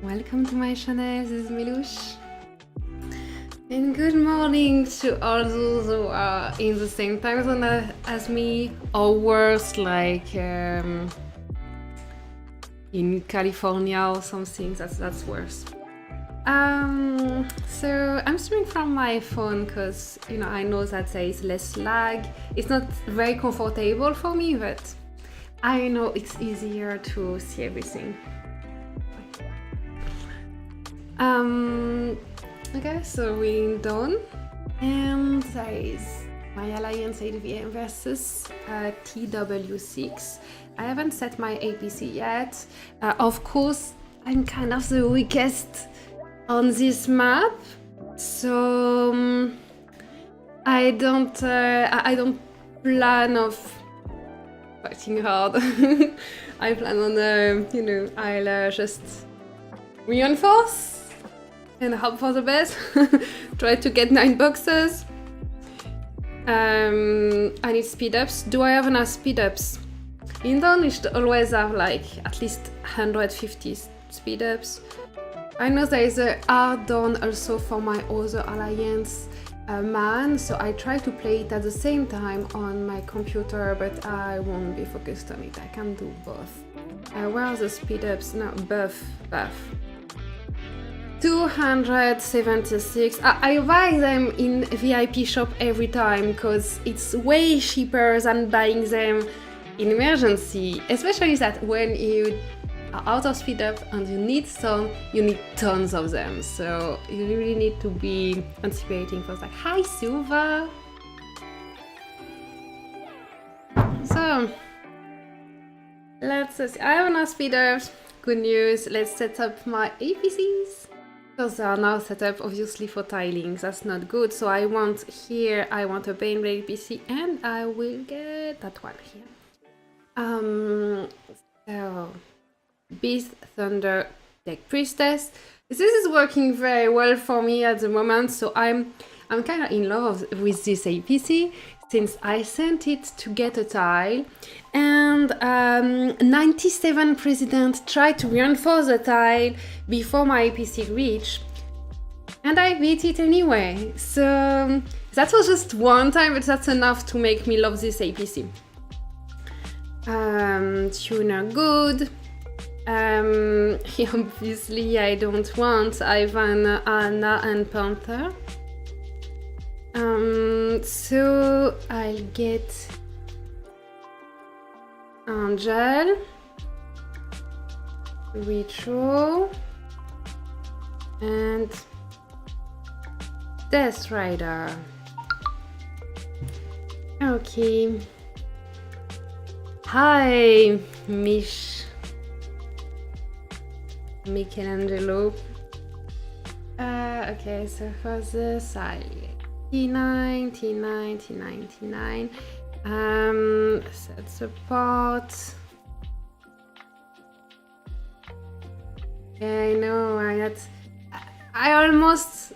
welcome to my channel, this is Milush. And good morning to all those who are in the same time zone as me, or worse, like in California or something, that's worse. So I'm streaming from my phone because, you know, I know that there is less lag. It's not very comfortable for me, but I know it's easier to see everything. Okay, so we're done, and there is my alliance ADVM versus TW6. I haven't set my APC yet. Of course, I'm kind of the weakest on this map, so I don't plan of fighting hard. I plan on you know, I'll just reinforce and hope for the best. Try to get 9 boxes. I need speed ups. Do I have enough speed ups? In Dawn, we should always have like at least 150 speed ups. I know there is a hard Dawn also for my other alliance man, so I try to play it at the same time on my computer, but I won't be focused on it. I can do both. Where are the speed ups? No, buff. 276. I buy them in VIP shop every time because it's way cheaper than buying them in emergency, especially that when you are out of speed up and you need some, you need tons of them, so you really need to be anticipating for like, hi Silva. So let's see. I have enough speed ups. Good news. Let's set up my APCs. Because they are now set up obviously for tiling. That's not good. So I want here, I want a Baneblade APC, and I will get that one here. So Beast, Thunder, Deck Priestess. This is working very well for me at the moment, so I'm kind of in love with this APC since I sent it to get a tile, and 97 President tried to reinforce the tile before my APC reached, and I beat it anyway. So that was just one time, but that's enough to make me love this APC. Tuner good. Obviously I don't want Ivan, Anna and Panther. So I'll get Angel, Retro, and Death Rider. Okay. Hi, Michelangelo. Okay, so for this I T9, T9. Set support. Yeah, I know. I almost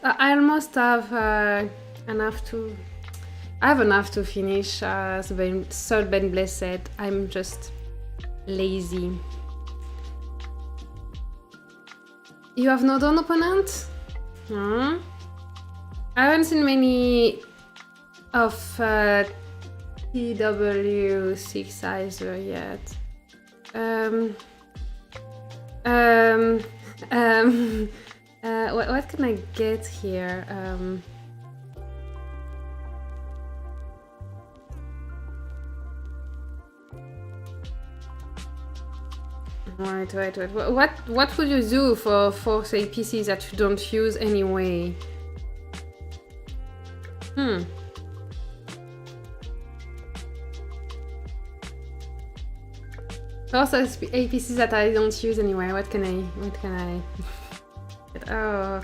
have enough to. I have enough to finish the third Baneblade set. I'm just lazy. You have no Dawn opponent? Hmm? I haven't seen many of TW6 either yet. What can I get here? Wait. What would you do for say PCs that you don't use anyway? Also APCs that I don't use anyway. What can I oh,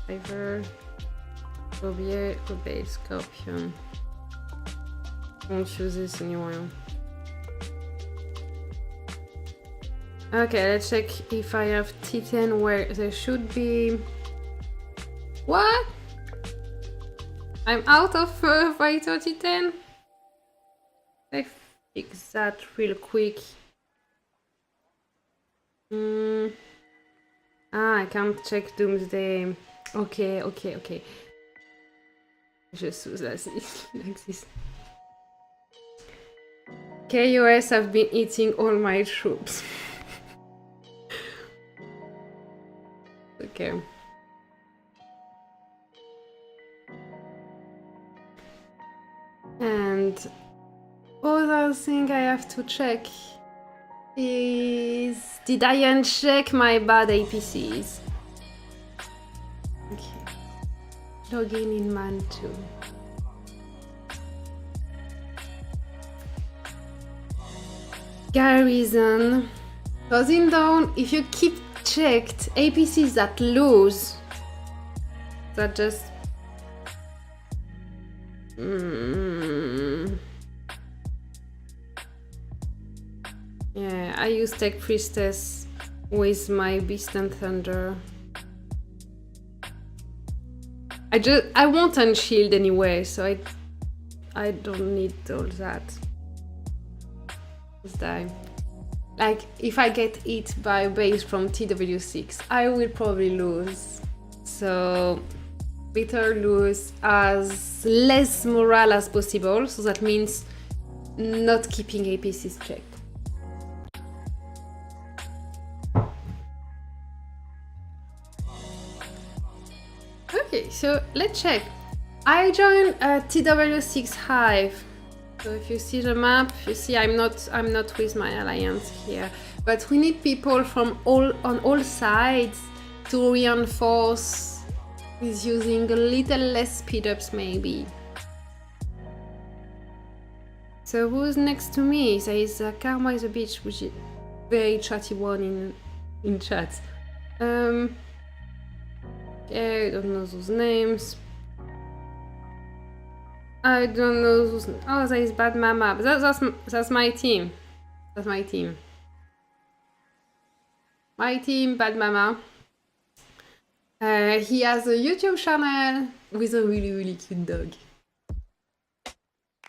Favor, Obey, Scorpion. Won't use this anyway. Okay, let's check if I have T10 where there should be. What? I'm out of Fighter T10? I fix that real quick. I can't check Doomsday. Okay. Just like this. K0s have been eating all my troops. Okay. And other thing I have to check is, did I uncheck my bad APCs? Okay. Login in man 2. Garrison. Closing down, if you keep checked APCs that lose, that just yeah, I use Tech Priestess with my Beast and Thunder. I won't unshield anyway, so I don't need all that. Just die. Like, if I get hit by a base from TW6, I will probably lose. So, better lose as less morale as possible, so that means not keeping APCs checked. Okay, so let's check. I joined a TW6 Hive. So if you see the map, you see I'm not with my alliance here, but we need people from on all sides to reinforce with using a little less speed ups maybe. So who's next to me? There is Karma is a bitch, which is very chatty one in chat. Yeah, I don't know those names. I don't know those. Oh, there is Bad Mama. That's my team. That's my team. My team, Bad Mama. He has a YouTube channel with a really cute dog.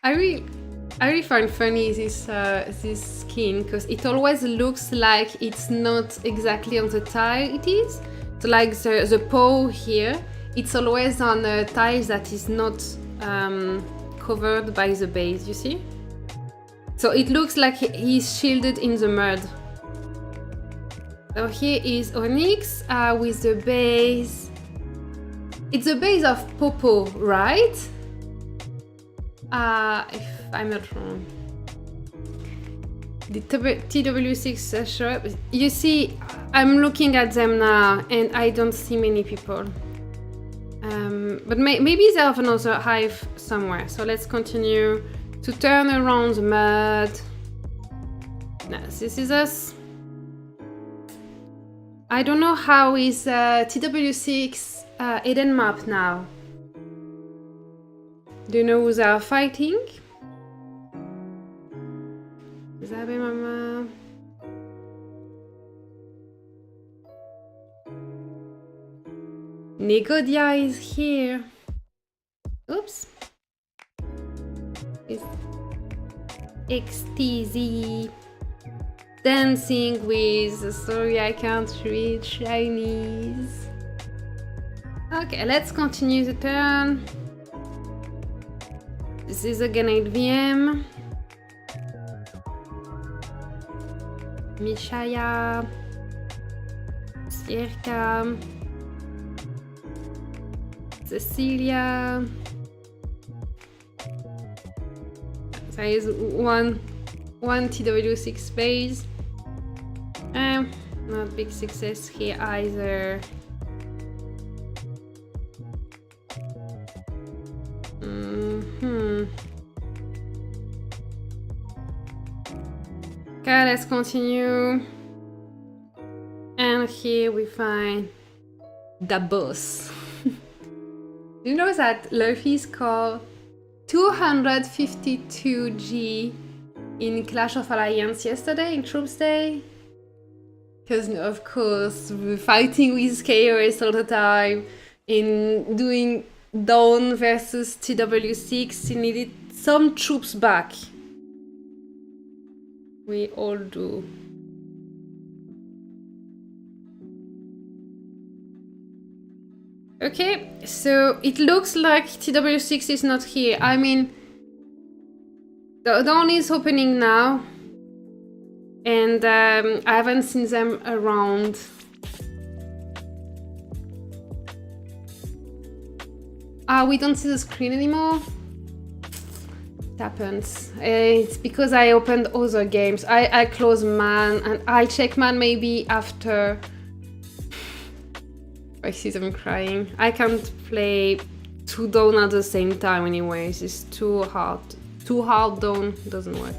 I really find funny this skin because it always looks like it's not exactly on the tile it is. So like the paw here, it's always on a tile that is not covered by the base, you see? So it looks like he's shielded in the mud. So here is Onyx with the base. It's the base of Popo, right? If I'm not wrong. The TW6 shop. You see, I'm looking at them now and I don't see many people. But maybe they have another hive somewhere. So let's continue to turn around the mud. Now, this is us. I don't know how is TW6 Eden map now. Do you know who they are fighting? Zabe Mama. Negodia is here. Oops. It's XTZ. Dancing with. Sorry, I can't read Chinese. Okay, let's continue the turn. This is again 8 VM. Mishaya. Sierka. Cecilia. There is one TW6 base. Not big success here either. Okay, let's continue. And here we find the boss. You know that Luffy scored 252G in Clash of Alliance yesterday in Troops Day? Because of course we're fighting with K0s all the time, in doing Dawn versus TW6, he needed some troops back. We all do. Okay, so it looks like TW6 is not here. I mean, the dawn is opening now, and I haven't seen them around. Ah, we don't see the screen anymore. It happens. It's because I opened other games. I close man, and I check man maybe after. I see them crying. I can't play 2 dawn at the same time anyways. It's too hard. Too hard dawn doesn't work.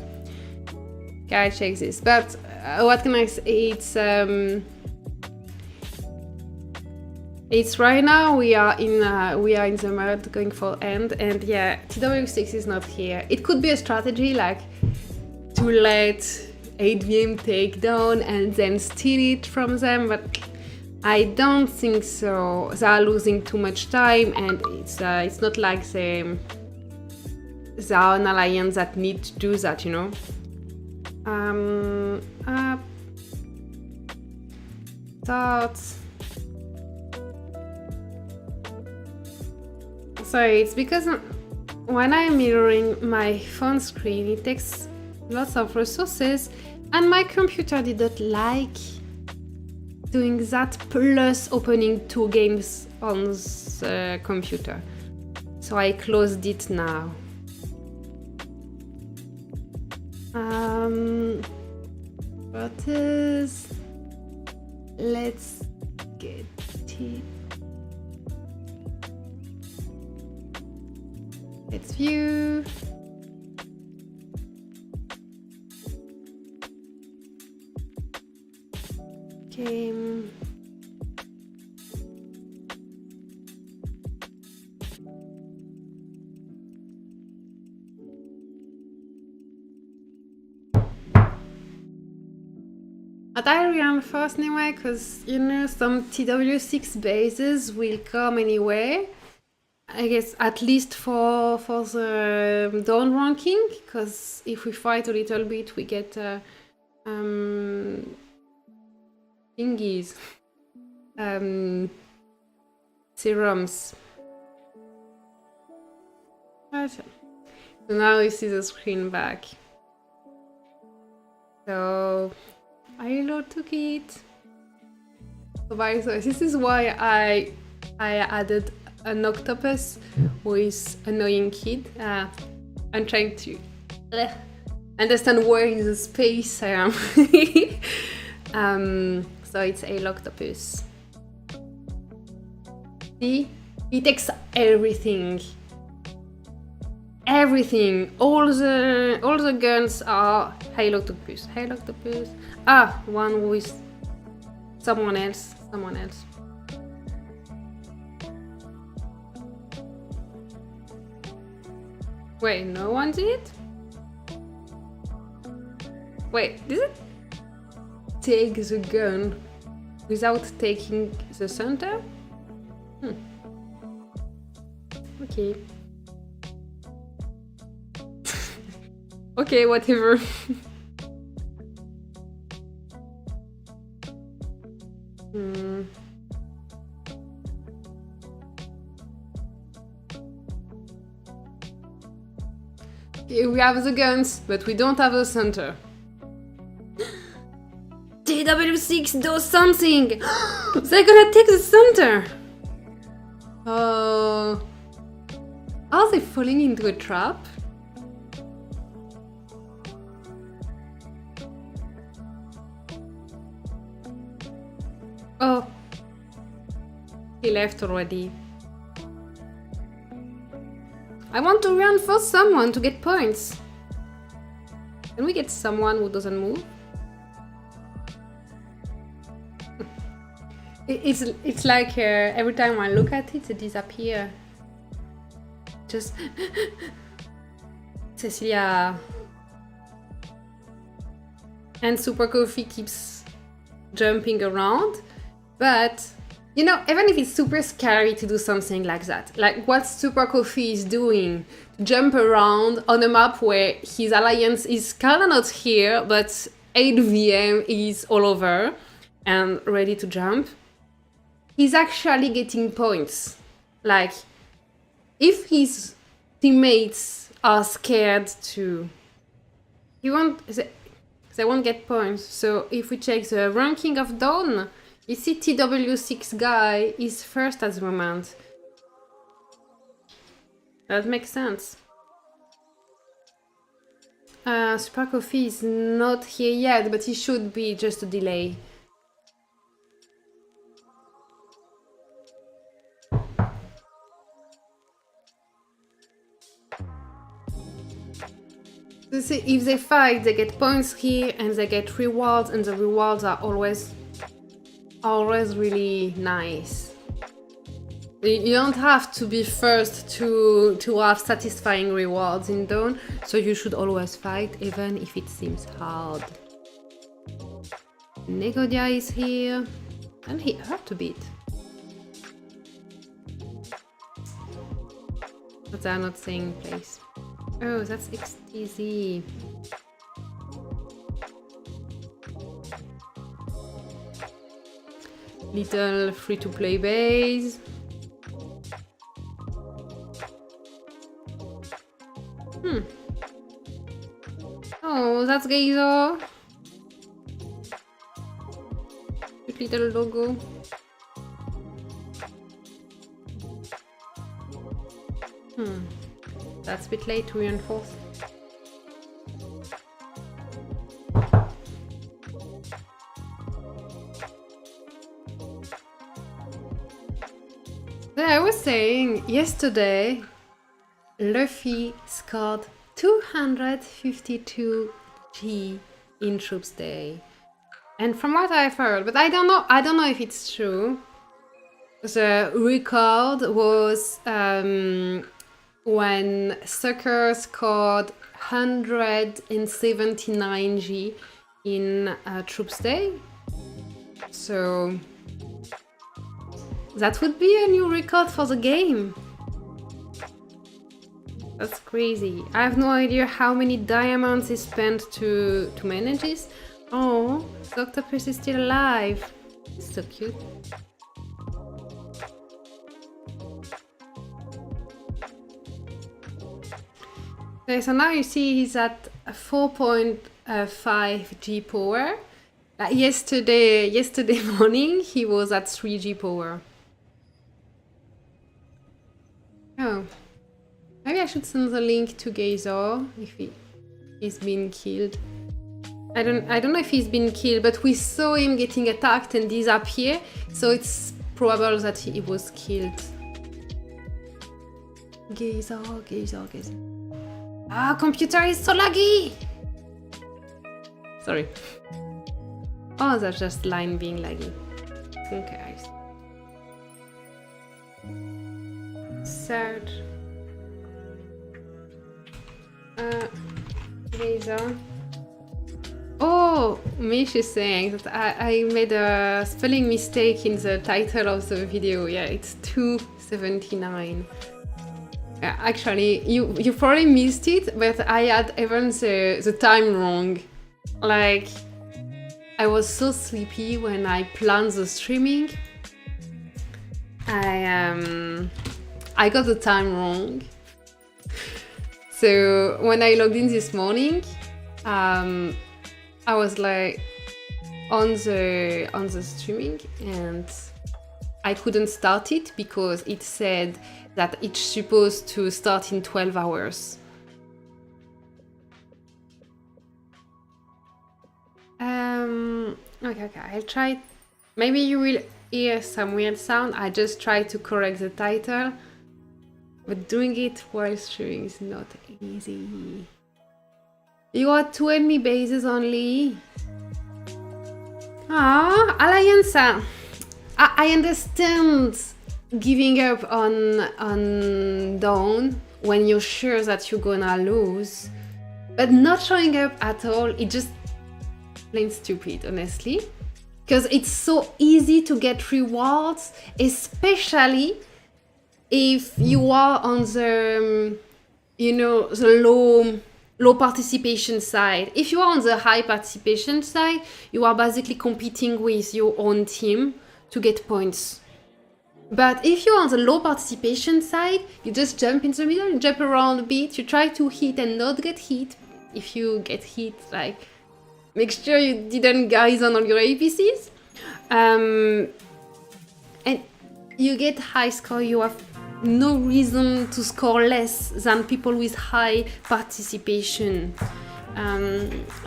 Okay, I check this. But what can I say? It's right now we are in the mud going for end, and yeah, TW6 is not here. It could be a strategy like to let 8VM take down and then steal it from them, but I don't think so. They are losing too much time, and it's not like they are an alliance that need to do that, you know. Thoughts. Sorry, it's because when I'm mirroring my phone screen, it takes lots of resources, and my computer didn't like doing that, plus opening 2 games on the computer. So I closed it now. What is... Let's get it. Let's view. Okay. But I reinforce anyway, because you know some TW6 bases will come anyway. I guess at least for the dawn ranking, because if we fight a little bit, we get thingies, serums. So now we see the screen back. So I took it. So by the way, this is why I added an octopus with annoying kid. I'm trying to understand where in the space I am. So it's a octopus. See, he takes everything. Everything. All the guns are Hail Octopus. Hail Octopus. Ah, one with someone else. Wait, no one did it? Wait, did it take the gun without taking the center? Okay. Okay, whatever. Okay, we have the guns, but we don't have the center. TW6 does something! They're gonna take the center! Are they falling into a trap? Oh, he left already. I want to reinforce someone to get points. Can we get someone who doesn't move? It's like every time I look at it, it disappears. Just Cecilia and Super Coffee keeps jumping around. But, you know, even if it's super scary to do something like that, like what Super Coffee is doing, to jump around on a map where his alliance is kind of not here, but 8VM is all over and ready to jump. he's actually getting points. Like, if his teammates are scared to, they won't get points. So if we check the ranking of Dawn, you see TW6 guy is first at the moment. That makes sense. Super Coffee is not here yet, but he should be, just a delay. So see, if they fight, they get points here and they get rewards, and the rewards are always really nice. You don't have to be first to have satisfying rewards in Dawn, so you should always fight, even if it seems hard. Negodia is here, and he hurt a bit. But they're not saying place. Oh, that's XTZ. Little free-to-play base. Oh, that's K0s. Cute little logo. That's a bit late to reinforce. I was saying, yesterday, Luffy scored 252 G in Troops Day. And from what I've heard, but I don't know if it's true, the record was when Sucker scored 179 G in Troops Day. So that would be a new record for the game. That's crazy. I have no idea how many diamonds he spent to manage this. Oh, the octopus is still alive. It's so cute. Okay, so now you see he's at 4.5 G power. Yesterday morning he was at 3 G power. Oh, maybe I should send the link to K0s if he's been killed. I don't know if he's been killed, but we saw him getting attacked and disappear, so it's probable that he was killed. K0s. Ah, computer is so laggy! Sorry. Oh, that's just line being laggy. Okay. Search. K0s. Oh, Mish is saying that I made a spelling mistake in the title of the video. Yeah, it's 279. Actually, you probably missed it, but I had even the time wrong. Like, I was so sleepy when I planned the streaming. I got the time wrong. So when I logged in this morning, I was like on the streaming and I couldn't start it because it said that it's supposed to start in 12 hours. Okay, I'll try. Maybe you will hear some weird sound. I just tried to correct the title, but doing it while streaming is not easy. You got 2 enemy bases only. Ah, Alliance. I understand giving up on Dawn when you're sure that you're gonna lose, but not showing up at all, it just plain stupid, honestly. Because it's so easy to get rewards, especially if you are on the, the low participation side. If you are on the high participation side, you are basically competing with your own team to get points. But if you're on the low participation side, you just jump in the middle, you jump around a bit, you try to hit and not get hit. If you get hit, like, make sure you didn't garrison on your APCs. And you get high score, you have no reason to score less than people with high participation.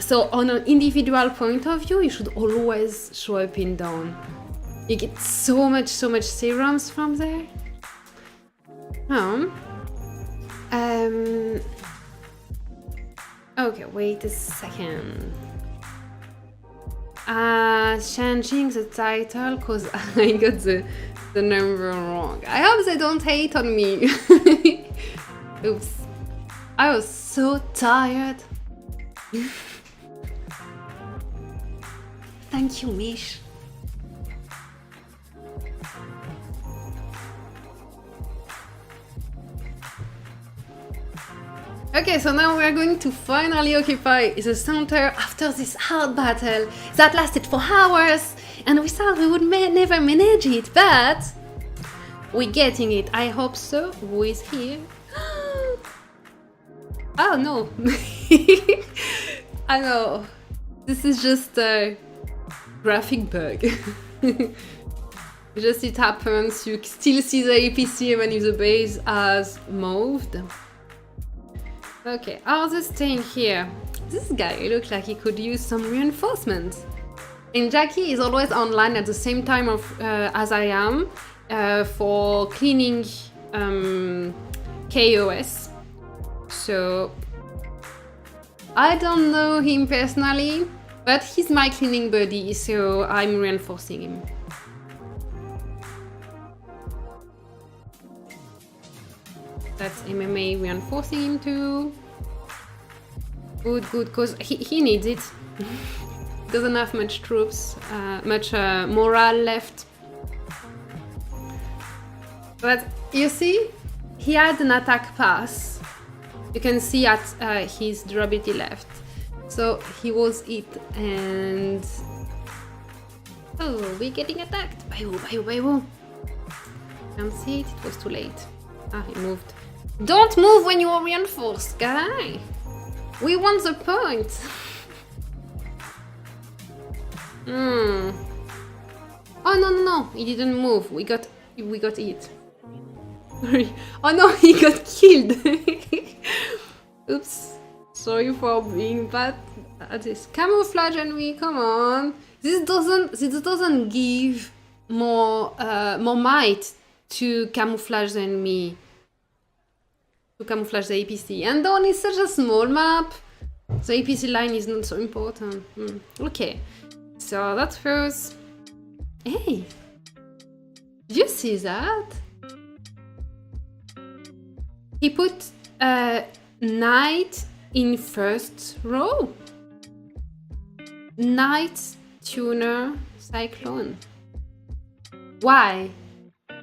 So on an individual point of view, you should always show up in dawn. You get so much serums from there. Okay, wait a second. Changing the title because I got the number wrong. I hope they don't hate on me. Oops. I was so tired. Thank you, Mish. Okay, so now we are going to finally occupy the center after this hard battle that lasted for hours, and we thought we would never manage it, but we're getting it. I hope so. Who is here? Oh no! I know. This is just a graphic bug. Just it happens. You still see the APC even if the base has moved. Okay, how's this thing here? This guy looks like he could use some reinforcements. And Jackie is always online at the same time as I am for cleaning K0s. So I don't know him personally, but he's my cleaning buddy, so I'm reinforcing him. That's MMA reinforcing him too. Good, because he needs it. Doesn't have much troops, much morale left. But you see, he had an attack pass. You can see at his durability left. So he was hit and... Oh, we're getting attacked. Bye. Can't see it, it was too late. Ah, he moved. Don't move when you are reinforced, guy! We want the point! Oh no, he didn't move. We got hit. Oh no, he got killed! Oops. Sorry for being bad at this. Camouflage enemy, come on! This doesn't give more might to camouflage the enemy. To camouflage the APC. And Dawn is such a small map. The APC line is not so important. Okay. So that was... Hey! Did you see that? He put a knight in first row. Knight, tuner, cyclone. Why?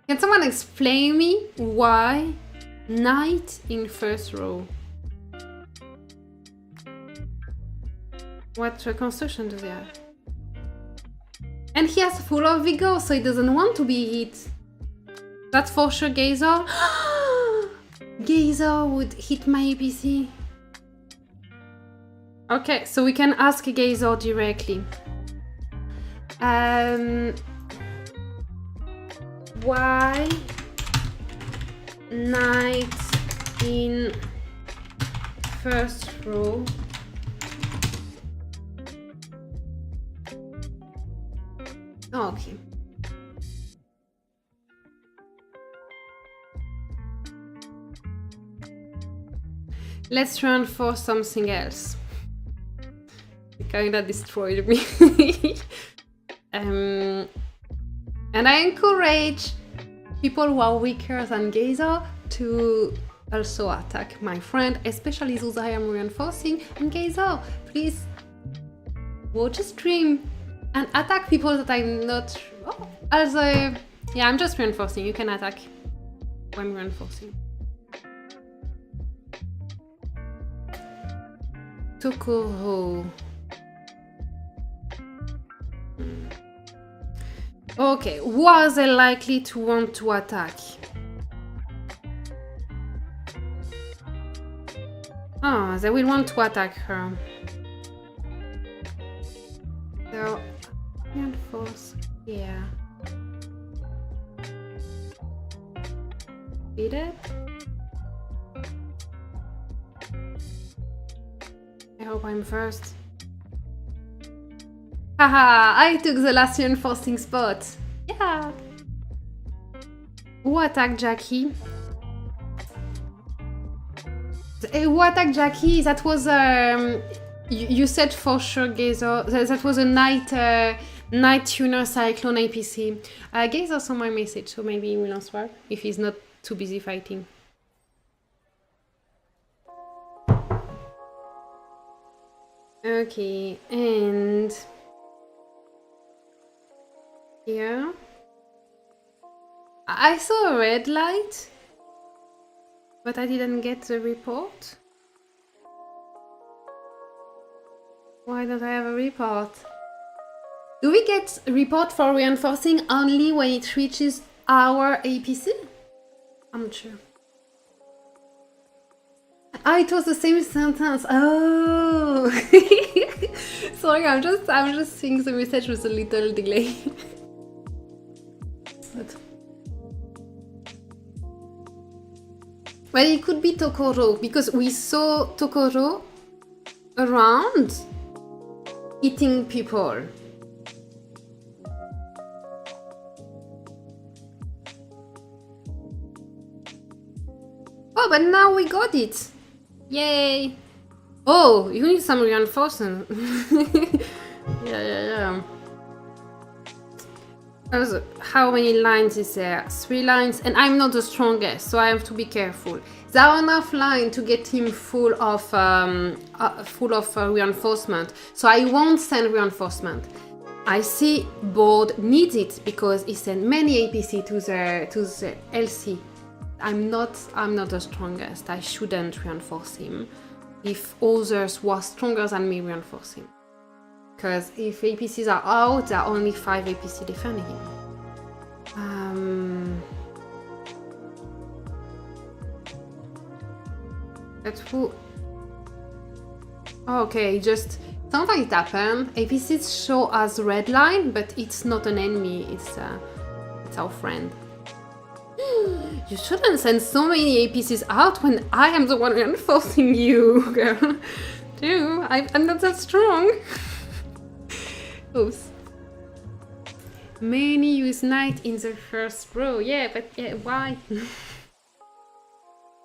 Can someone explain me why knight in first row? What reconstruction do they have? And he has full of vigor, so he doesn't want to be hit. That's for sure K0s. K0s would hit my APC. Okay, so we can ask K0s directly. Why knight in first row? Oh, okay. Let's run for something else. It kinda destroyed me. And I encourage people who are weaker than K0s to also attack my friend, especially those I am reinforcing. And K0s, please watch a stream and attack people that I'm not... Oh, also, yeah, I'm just reinforcing. You can attack when reinforcing. Tokoro. Okay, who are they likely to want to attack? Oh, they will want to attack her. So, reinforce here. Beat it. I hope I'm first. Haha, I took the last reinforcing spot. Yeah. Who attacked Jackie? Who attacked Jackie? That was you said for sure, K0s. That was a night tuner cyclone APC. K0s saw my message, so maybe he will answer if he's not too busy fighting. Okay, and here I saw a red light, but I didn't get the report. Why don't I have a report? Do we get a report for reinforcing only when it reaches our APC? I'm not sure. Ah, it was the same sentence. Oh, sorry. I'm just seeing the message with a little delay. Well, it could be Tokoro because we saw Tokoro around eating people. Oh, but now we got it. Yay! Oh, you need some reinforcement. Yeah. How many lines is there? 3 lines, and I'm not the strongest, so I have to be careful. There are enough lines to get him full of reinforcement, so I won't send reinforcement. I see board needs it because he sent many APC to the LC. I'm not the strongest. I shouldn't reinforce him. If others were stronger than me, reinforce him. Because if APCs are out, there are only 5 APC defending him. But who? Okay, just sometimes it happens. APCs show as red line, but it's not an enemy. It's our friend. You shouldn't send so many APCs out when I am the one reinforcing you, girl. Dude, I'm not that strong. Oops. Many use knight in the first row. Yeah, but yeah, why?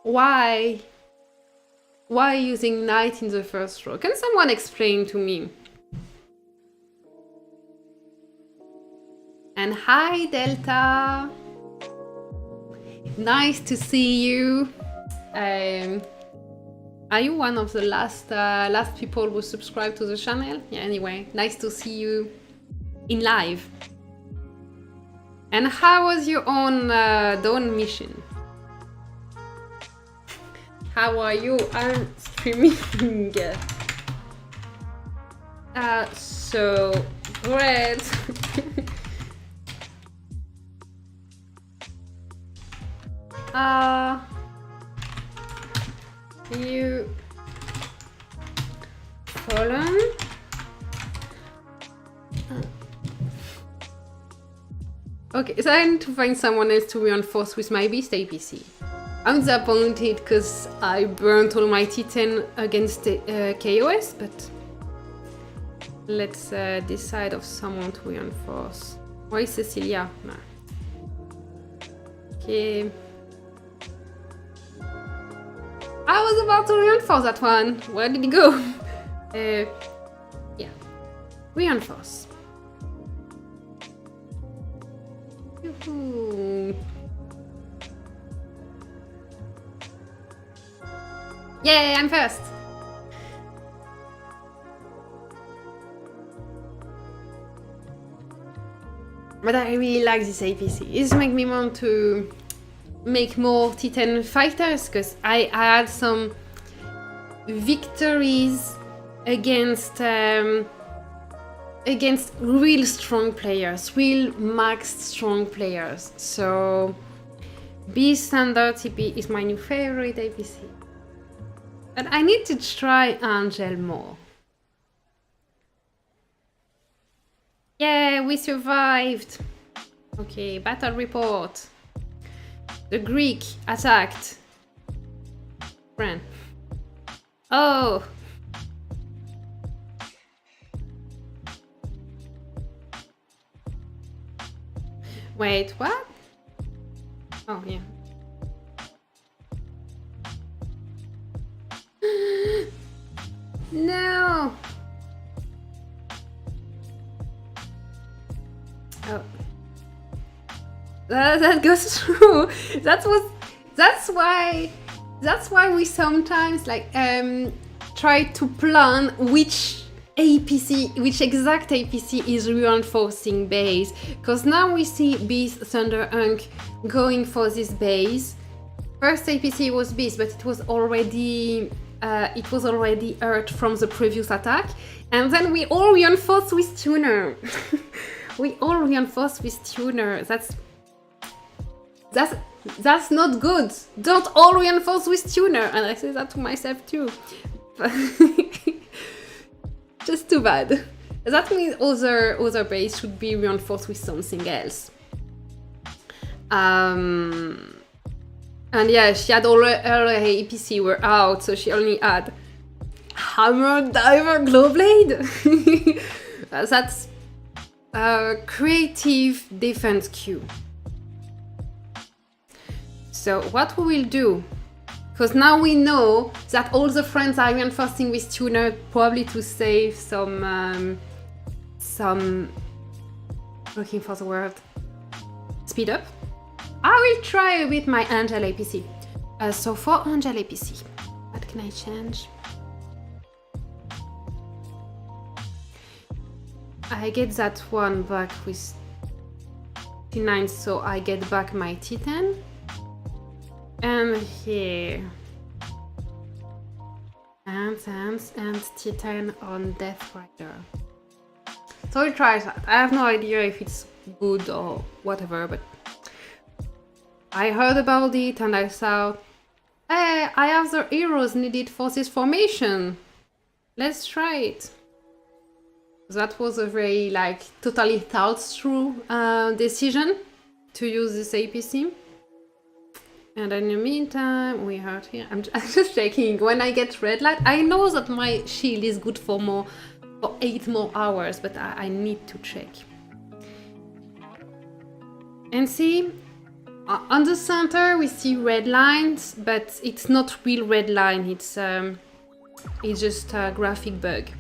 Why? Why using knight in the first row? Can someone explain to me? And hi, Delta. Nice to see you. Are you one of the last people who subscribed to the channel? Yeah, anyway, nice to see you in live. And how was your own Dawn mission? How are you? I'm streaming. So great. You fallen? Okay, so I need to find someone else to reinforce with my beast APC. I'm disappointed because I burnt all my T10 against the K0s, but let's decide of someone to reinforce. Why is Cecilia? No. Okay. I was about to reinforce that one. Where did he go? Yeah. Reinforce. Yoo-hoo. Yay, I'm first. But I really like this APC. It makes me want to make more T10 fighters because I had some victories against against real strong players, real max strong players. So Beast Thunder TP is my new favorite APC. But I need to try Angel more. Yeah, we survived. Okay, battle report. The Greek attacked. Friend. Oh. Wait, what? Oh, yeah. No. Oh. That goes through. That's why we sometimes like try to plan which exact APC is reinforcing base, because now we see Beast, Thunder, Unk going for this base. First APC was Beast, but it was already hurt from the previous attack, and then we all reinforce with Tuner. We all reinforce with Tuner. That's not good. Don't all reinforce with Tuner. And I say that to myself too. Just too bad. That means other base should be reinforced with something else. And yeah, she had all her APC were out, so she only had Hammer, Diver, Glowblade. That's creative defense queue. So what we will do, because now we know that all the friends are reinforcing with Tuner, probably to save some looking for the word, speed up. I will try with my Angel APC. So for Angel APC, what can I change? I get that one back with T9, so I get back my T10. And here. And T10 on Death Rider. So we'll try that. I have no idea if it's good or whatever, but I heard about it and I thought, hey, I have the heroes needed for this formation. Let's try it. That was a very totally thought through decision to use this APC. And in the meantime, we are here. I'm just checking. When I get red light, I know that my shield is good for 8 more hours, but I need to check. And see, on the center we see red lines, but it's not real red line. It's just a graphic bug.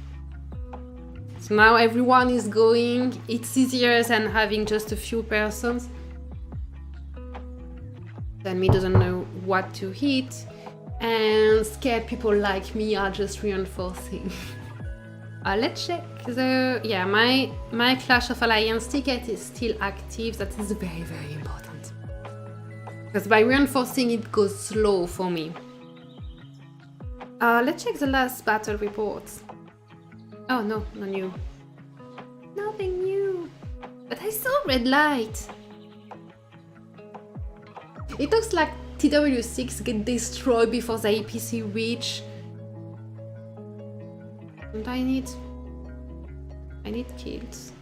So now everyone is going. It's easier than having just a few persons. Then me doesn't know what to hit, and scared people like me are just reinforcing. Let's check my Clash of Alliance ticket is still active. That is very, very important, because by reinforcing it goes slow for me. Let's check the last battle reports. Oh no, no new. Nothing new. But I saw red light. It looks like TW6 get destroyed before the APC reach. And I need kills.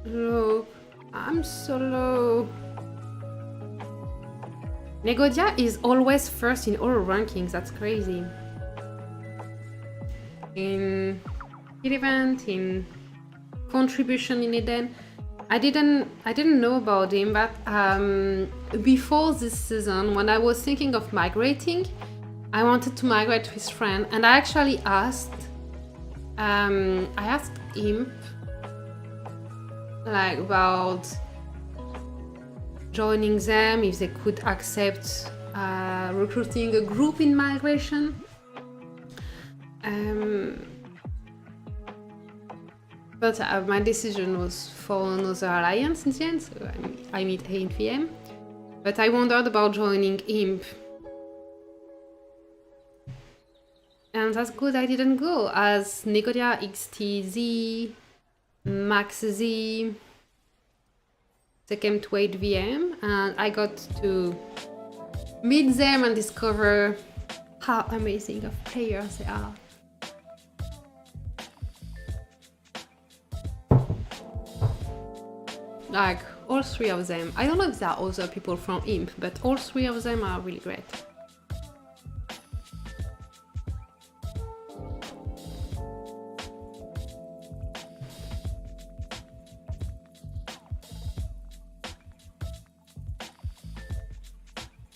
Look, I'm so low. Negodia is always first in all rankings. That's crazy. In kill event, in contribution in Eden. I didn't know about him, but before this season, when I was thinking of migrating, I wanted to migrate with friend, and I actually asked him about joining them, if they could accept recruiting a group in migration. But my decision was for another alliance in the end, so I meet AMPM. But I wondered about joining IMP. And that's good I didn't go, as Negodia XTZ, Max Z, they came to 8VM, and I got to meet them and discover how amazing of players they are. Like, all three of them. I don't know if there are other people from Imp, but all three of them are really great.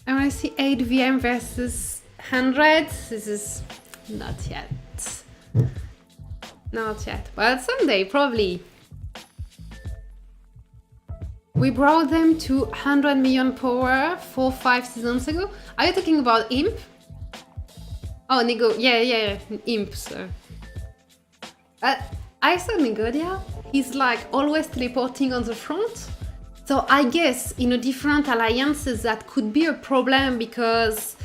And when I see 8VM versus 100, this is not yet. Not yet, but someday, probably. We brought them to 100 million power 4-5 seasons ago. Are you talking about Imp? Oh, yeah, Imp, sir. I saw Negodia. He's like always teleporting on the front. So I guess in a different alliances that could be a problem, because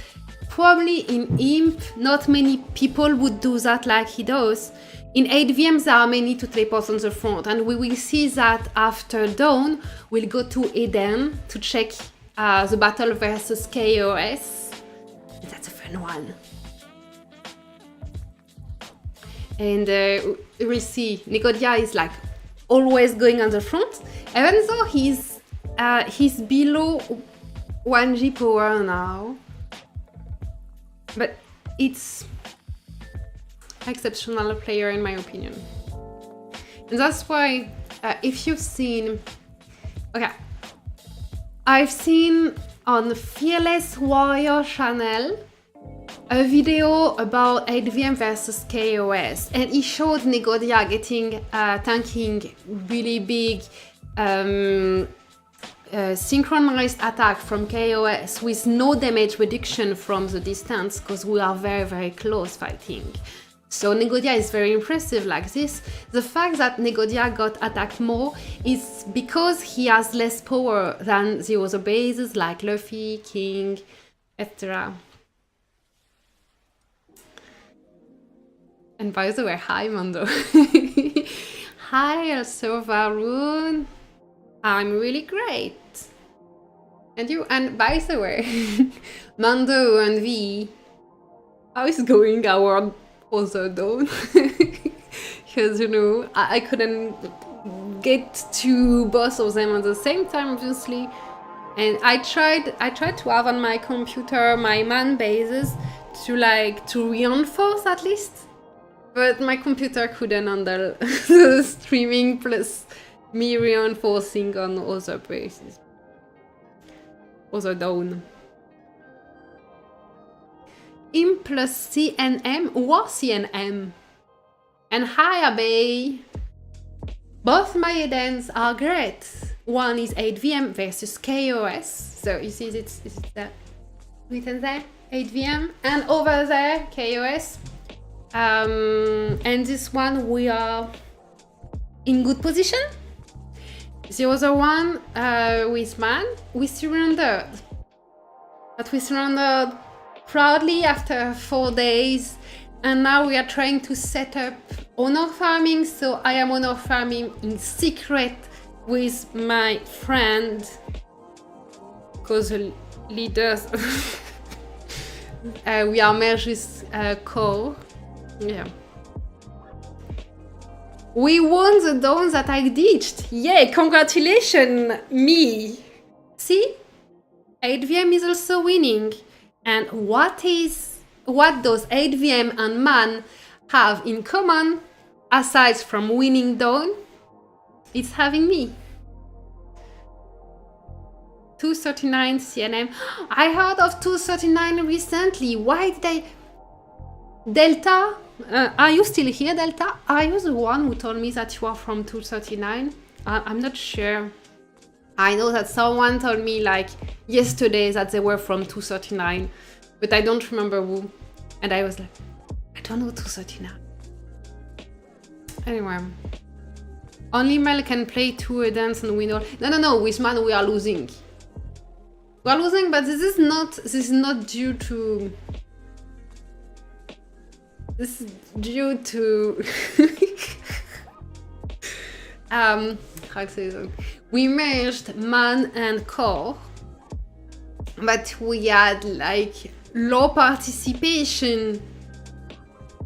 probably in Imp not many people would do that like he does. In 8VMs there are many to teleport on the front, and we will see that after dawn we'll go to Eden to check the battle versus K0s. That's a fun one. And we'll see, Negodia is like always going on the front, even though he's below 1G power now. But it's exceptional player in my opinion. And that's why if you've seen, okay, I've seen on Fearless Warrior channel a video about 8VM versus K0s, and he showed Negodia getting tanking really big synchronized attack from K0s with no damage reduction from the distance, because we are very, very close fighting. So Negodia is very impressive like this. The fact that Negodia got attacked more is because he has less power than the other bases like Luffy, King, etc. And by the way, hi Mando. Hi also Varun. I'm really great. And you, and by the way, Mando and V, how is going our other dawn? Because you know, I couldn't get to both of them at the same time, obviously. And I tried to have on my computer my man bases to reinforce at least. But my computer couldn't handle the streaming plus me reinforcing on other bases. Other dawn. Im plus CNM or CNM. And hi Abe. Both my Edens are great. One is 8VM versus K0s. So you see it's that written there, 8VM, and over there K0s. And this one we are in good position. The other one with man, we surrendered. But we surrendered proudly after 4 days, and now we are trying to set up honor farming. So I am honor farming in secret with my friend, because the leaders we are merged with Core. Yeah. We won the dawn that I ditched. Yay, congratulations, me. See? 8VM is also winning. And what does 8VM and man have in common, aside from winning dawn? It's having me. 239 CNM. I heard of 239 recently. Why did I... Delta? Are you still here, Delta? Are you the one who told me that you are from 239? I'm not sure. I know that someone told me like yesterday that they were from 239, but I don't remember who. And I was like, I don't know 239. Anyway. Only Mel can play 2 Edens and win all. No, with man we are losing. We are losing, but this is not due to This is due to how to say that? We merged man and core, but we had like low participation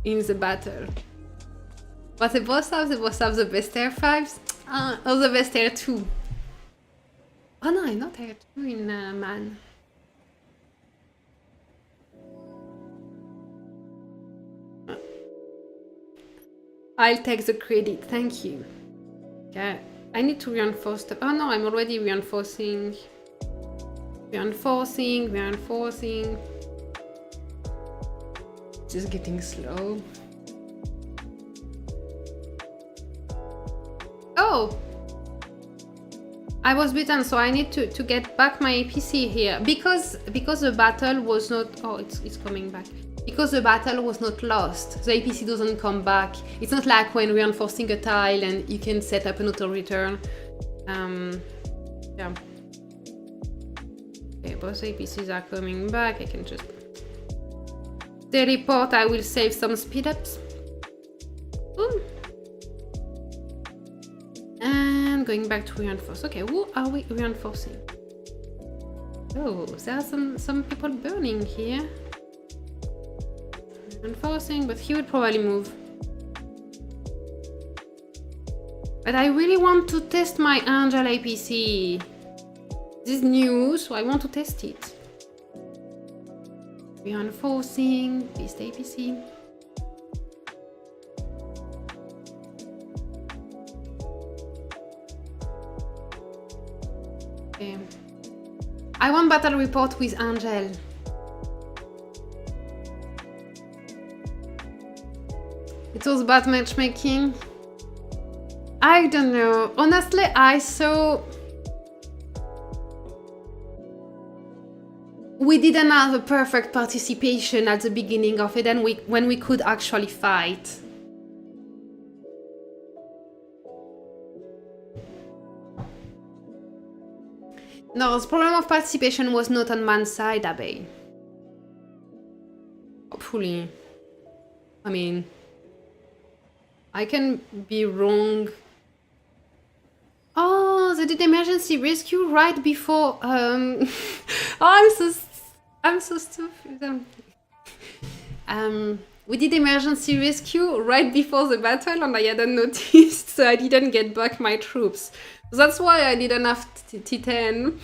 in the battle. But the boss have the best air 5s or the best air 2. Oh no, I'm not air 2 in man. I'll take the credit, thank you. Okay, I need to reinforce the... Oh no, I'm already reinforcing. Reinforcing. Just getting slow. Oh! I was beaten, so I need to get back my APC here. Because the battle was not... Oh, it's coming back. Because the battle was not lost, the APC doesn't come back. It's not like when reinforcing a tile and you can set up an auto-return. Yeah. Okay, both APCs are coming back. I can just teleport. I will save some speed-ups. Boom. And going back to reinforce. Okay, who are we reinforcing? Oh, there are some people burning here. Reinforcing, but he would probably move. But I really want to test my Angel APC. This is new, so I want to test it. Reinforcing, Beast APC. Okay. I want battle report with Angel. It was bad matchmaking. I don't know. Honestly, I saw... We didn't have a perfect participation at the beginning of it, and when we could actually fight. No, the problem of participation was not on man's side, Abe. Hopefully. I mean... I can be wrong. Oh, they did emergency rescue right before. Oh, I'm so stupid. We did emergency rescue right before the battle, and I hadn't noticed, so I didn't get back my troops. That's why I didn't have T10.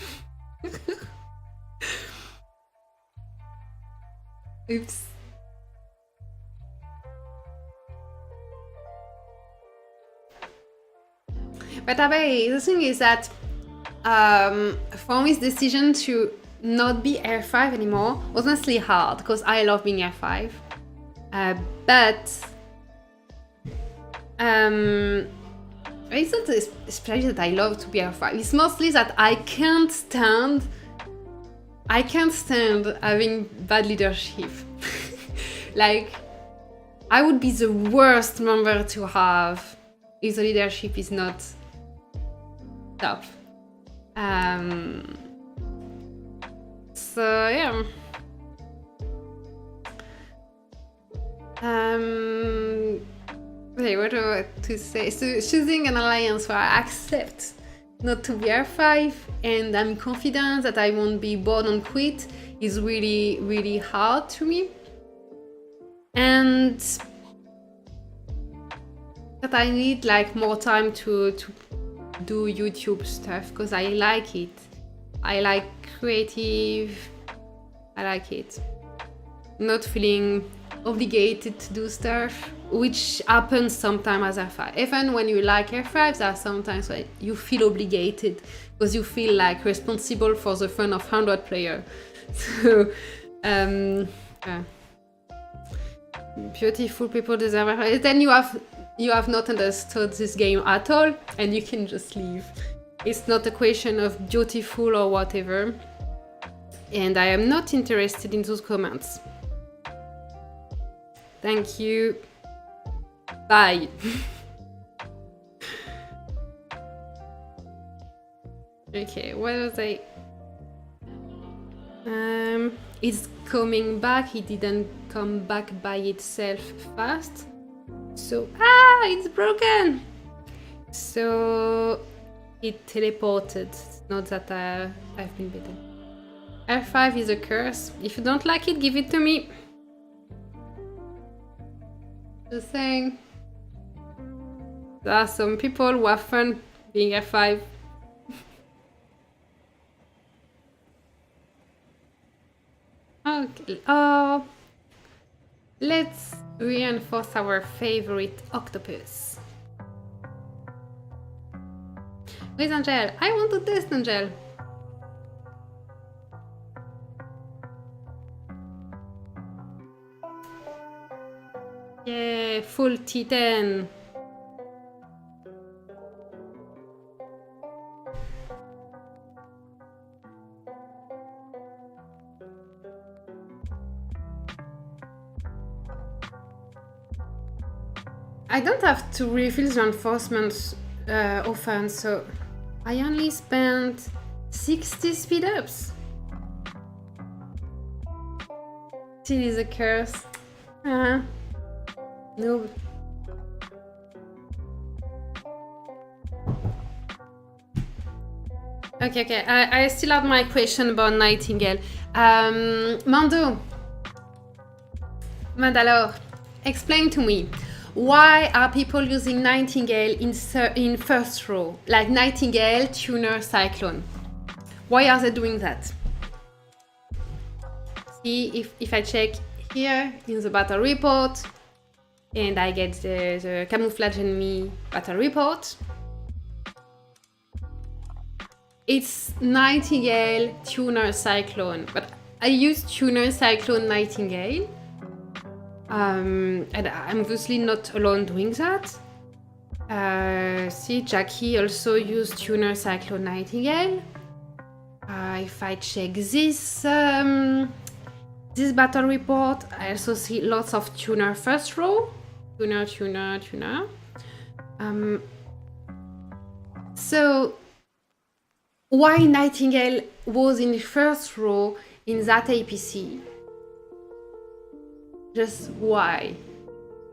Oops. But the thing is that for me, this decision to not be Air 5 anymore was honestly hard because I love being Air 5. But it's not especially that I love to be Air 5. It's mostly that I can't stand having bad leadership. Like, I would be the worst member to have if the leadership is not top. So yeah. Wait, what do I want to say? So choosing an alliance where I accept not to be R5 and I'm confident that I won't be bored and quit is really, really hard to me. And that I need like more time to do YouTube stuff because I like it. I like creative. I like it. Not feeling obligated to do stuff, which happens sometimes as R5. Even when you like R5s, there are sometimes where you feel obligated because you feel like responsible for the fun of 100 players. So, yeah. Beautiful people deserve R5. Then you have not understood this game at all, and you can just leave. It's not a question of beautiful or whatever. And I am not interested in those comments. Thank you. Bye. Okay, what was I? It's coming back. He didn't come back by itself fast. So, it's broken! So, it teleported. It's not that I've been bitten. F5 is a curse. If you don't like it, give it to me. Just saying. There are some people who have fun being F5. Okay. Let's reinforce our favorite octopus. Where's Angel? I want to test Angel. Yeah, full T10. I don't have to refill the reinforcements often, so I only spent 60 speed ups. Still is a curse. No. Okay. I still have my question about Nightingale. Mandalore, explain to me. Why are people using Nightingale in first row? Like Nightingale, Tuner, Cyclone. Why are they doing that? See, if I check here in the battle report, and I get the camouflage enemy battle report, it's Nightingale, Tuner, Cyclone. But I use Tuner, Cyclone, Nightingale. And I'm obviously not alone doing that. See, Jackie also used Tuner, Cyclone, Nightingale. If I check this battle report, I also see lots of Tuner first row. Tuner. So, why Nightingale was in the first row in that APC? Just why?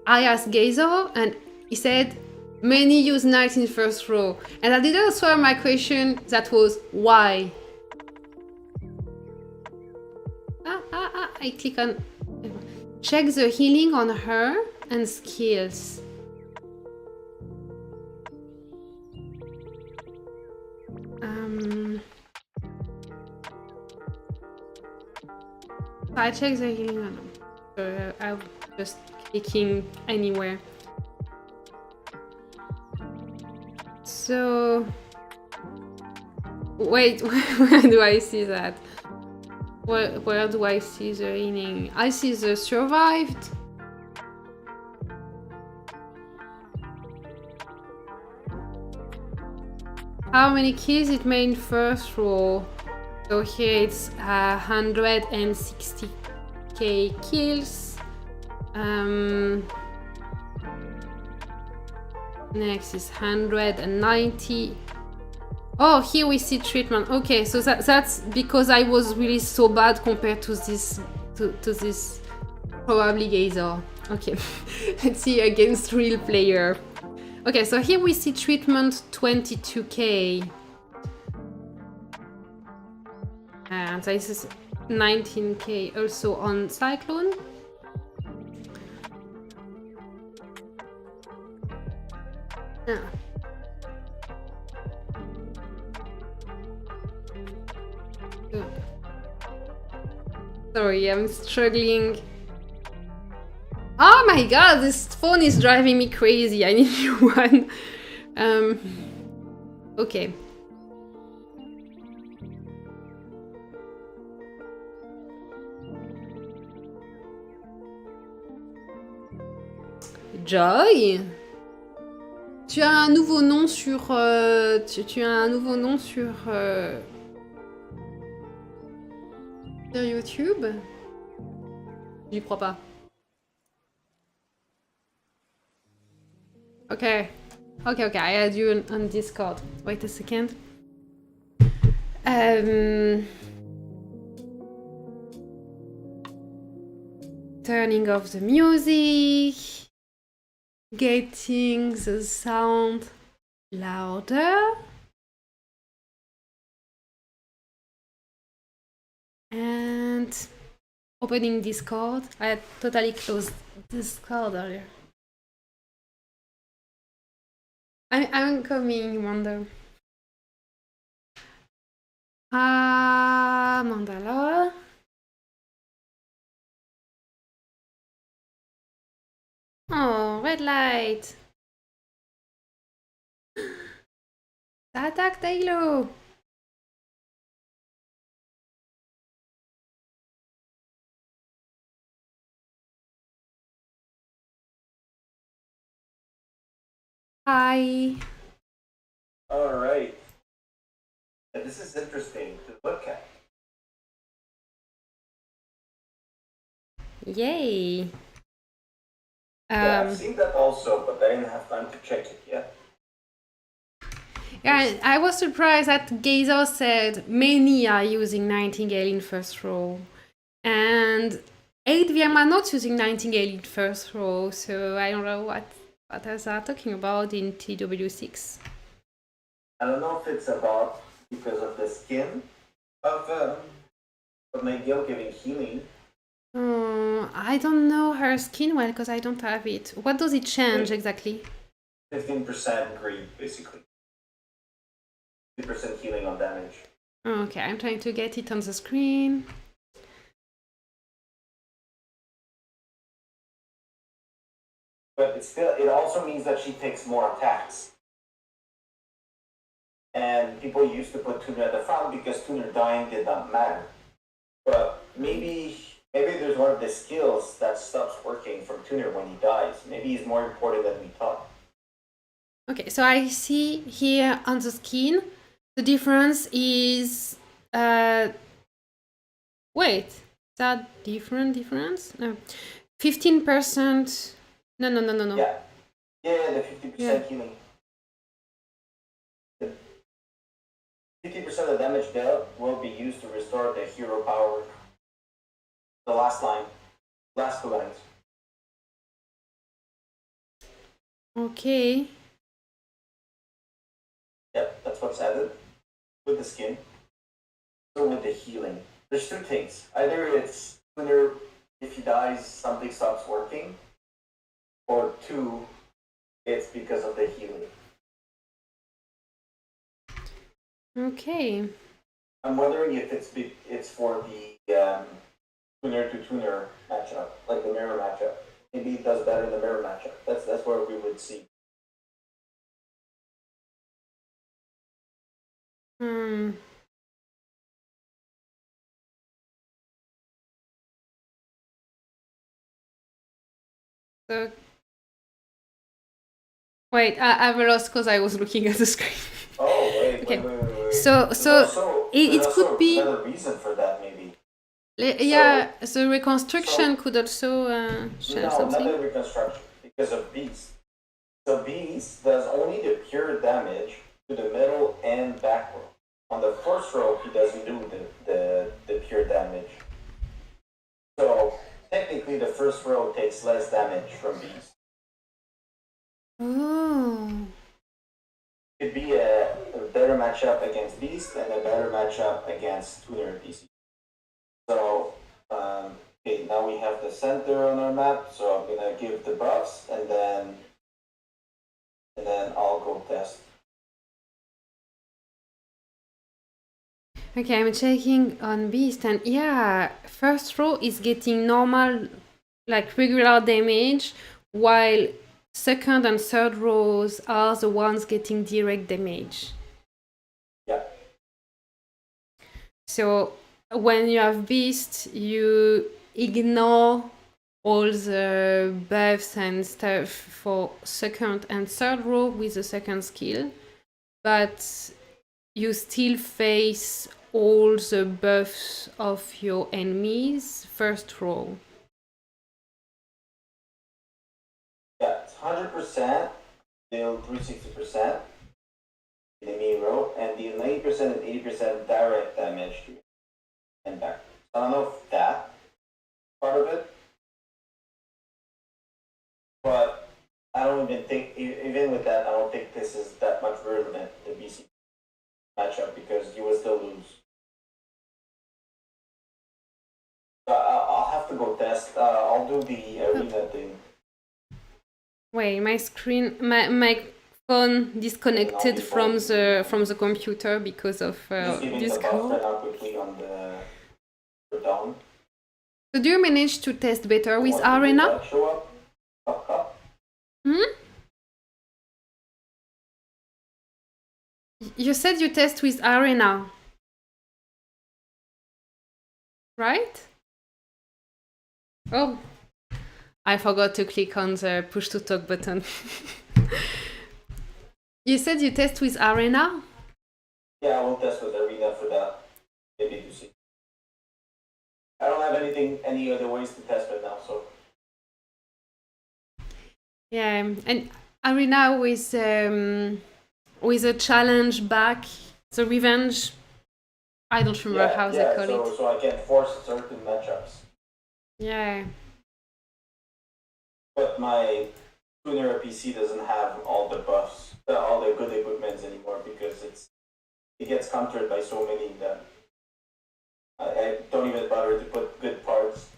I asked K0s and he said many use knights in first row. And I didn't answer my question that was why? I click on check the healing on her and skills. I check the healing on her. So I'm just clicking anywhere. So wait, where do I see that? Where do I see the healing? I see the survived. How many kills it made in first row? So here it's 160k kills. Next is 190. Oh, here we see treatment. Okay, so that's because I was really so bad compared to this probably K0s. Okay, let's see against real player. Okay, so here we see treatment 22k. And this is 19k also on Cyclone. Sorry, I'm struggling. Oh my god, this phone is driving me crazy. I need a new one. Okay. Joy, tu as un nouveau nom sur tu as un nouveau nom sur YouTube? J'y crois pas. Okay, I add you on Discord. Wait a second. turning off the music, getting the sound louder, and opening Discord. I had totally closed Discord earlier. I'm coming, Wanda. Mandala. Oh, red light. Attack Taylor. Hi. All right. This is interesting to look at. Yay. Yeah, I've seen that also, but I didn't have time to check it yet. Yeah, I was surprised that K0s said many are using Nightingale in first row. And 8VM are not using Nightingale in first row, so I don't know what others are talking about in TW6. I don't know if it's about because of the skin of Nigel giving healing. I don't know her skin well because I don't have it. What does it change exactly? 15% greed, basically. 50% healing on damage. Okay, I'm trying to get it on the screen. But it also means that she takes more attacks. And people used to put Tuner at the front because Tuner dying did not matter. But maybe there's one of the skills that stops working from Tuner when he dies. Maybe he's more important than we thought. Okay, so I see here on the skin, the difference is... wait, is that difference? No. 15%... No. Yeah, the 50% healing. 50% of the damage dealt will be used to restore the hero power. The last line. Last two lines. Okay. Yep, that's what's added with the skin. So with the healing. There's two things. Either it's Tuner, if he dies, something stops working. Or two, it's because of the healing. Okay. I'm wondering if it's for the tuner to tuner matchup, like the mirror matchup. Maybe it does better in the mirror matchup. That's where we would see. So, wait, I'm lost because I was looking at the screen. Oh wait, okay. Wait. So it could be another reason for that maybe. Yeah, so reconstruction could also change something. No, not the reconstruction because of Beast. So Beast does only the pure damage to the middle and back row. On the first row, he doesn't do the pure damage. So technically, the first row takes less damage from Beast. Oh. Could be a better matchup against Beast and a better matchup against Tuner DC. So, okay, now we have the center on our map. So I'm gonna give the buffs and then I'll go test. Okay, I'm checking on Beast, and yeah, first row is getting normal, like regular damage, while second and third rows are the ones getting direct damage. Yeah. So when you have Beast, you ignore all the buffs and stuff for second and third row with the second skill, but you still face all the buffs of your enemies first row. Yeah, it's 100%, deal 360% enemy row, and deal 90% and 80% direct damage to and back. I don't know if that part of it But I don't even think, even with that, I don't think this is that much relevant, the BC matchup, because you will still lose. I'll have to go test. I'll do the arena thing. Wait, my screen, my phone disconnected from the computer because of Just giving this the buff call. turn out quickly on the down. So do you manage to test better with Want to do Arena? that show up? Up. You said you test with Arena, right? Oh, I forgot to click on the push to talk button. You said you test with Arena? Yeah, I will test with arena for that. Maybe to see. I don't have any other ways to test right now, so. Yeah, and Arena with a challenge back, the revenge. I don't remember how they call it. So I can force certain matchups. Yeah. But my tuner PC doesn't have all the buffs, all the good equipments anymore because it gets countered by so many that I don't even bother to put good parts.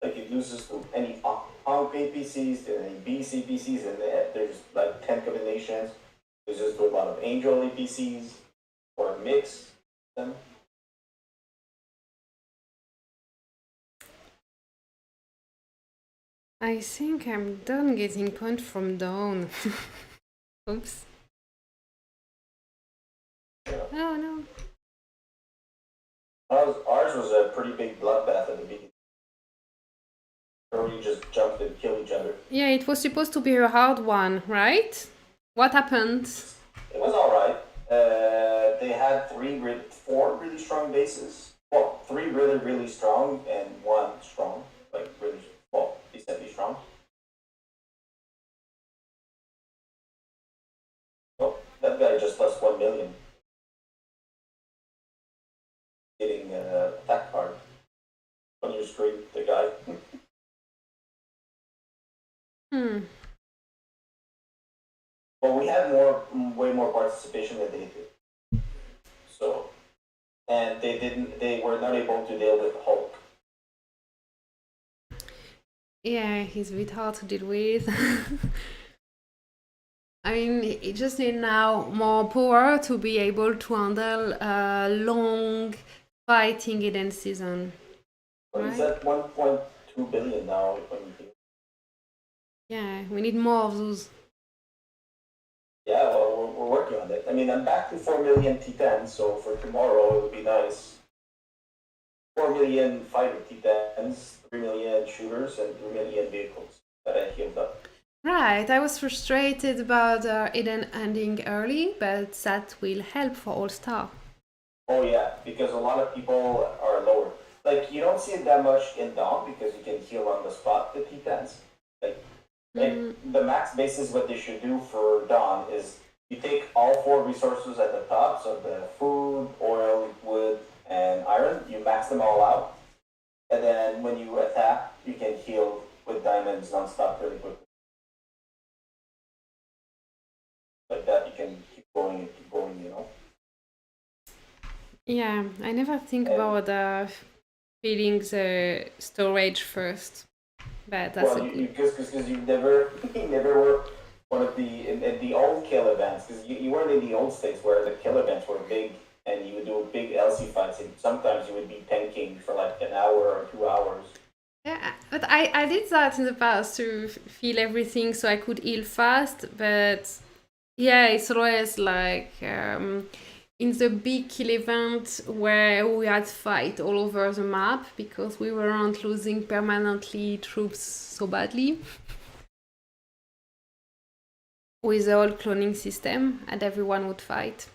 Like it loses to any on-pay PCs, to any BC PCs, and there's like 10 combinations. Loses to a lot of Angel APCs or mix them. I think I'm done getting point from down. Oops. Oh no. Ours was a pretty big bloodbath at the beginning. Where we just jumped and killed each other. Yeah, it was supposed to be a hard one, right? What happened? It was alright. They had four really strong bases. Well, three really strong and one strong. Like really, well, decently strong. Oh, that guy just lost 1 million. Getting attack card on your screen, the guy. But we had way more participation than they did. So, and they were not able to deal with Hulk. Yeah, he's a bit hard to deal with. I mean, he just need now more power to be able to handle a long fighting hidden season. But he's at 1.2 billion now. When you think. Yeah, we need more of those. Yeah, well, we're working on it. I mean, I'm back to 4 million T10s, so for tomorrow it would be nice. 4 million fighter T10s, 3 million shooters, and 3 million vehicles that I healed up. Right, I was frustrated about Eden ending early, but that will help for All Star. Oh yeah, because a lot of people are lower. Like you don't see it that much in Dawn because you can heal on the spot the T10s. Like the max basis, what they should do for Dawn is you take all four resources at the top, so the food, oil, wood, and iron. You max them all out, and then when you attack, you can heal with diamonds nonstop really quickly. Like that, you can keep going and keep going. You know. Yeah, I never think about filling the storage first, but that's well, because you never you never were one of the in the old kill events because you weren't in the old states where the kill events were big and you would do big LC fights and sometimes you would be tanking for like an hour or 2 hours. Yeah, but I did that in the past to feel everything so I could heal fast, but yeah, it's always like in the big kill event where we had fight all over the map because we weren't losing permanently troops so badly with the old cloning system and everyone would fight.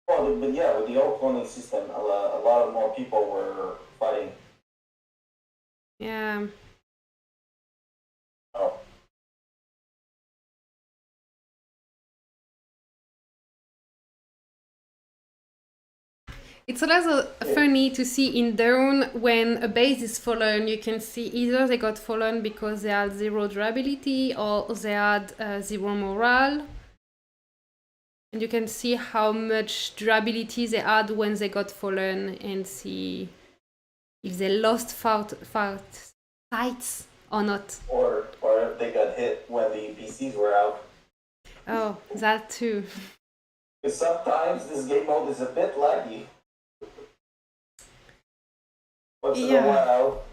Well, but yeah, with the old cloning system, a lot of more people were fighting. Yeah. Oh. It's always funny to see in Dawn when a base is fallen, you can see either they got fallen because they had zero durability or they had zero morale. And you can see how much durability they had when they got fallen and see if they lost fights or not. Or if they got hit when the PCs were out. Oh, that too. Because sometimes this game mode is a bit laggy. Once in a while,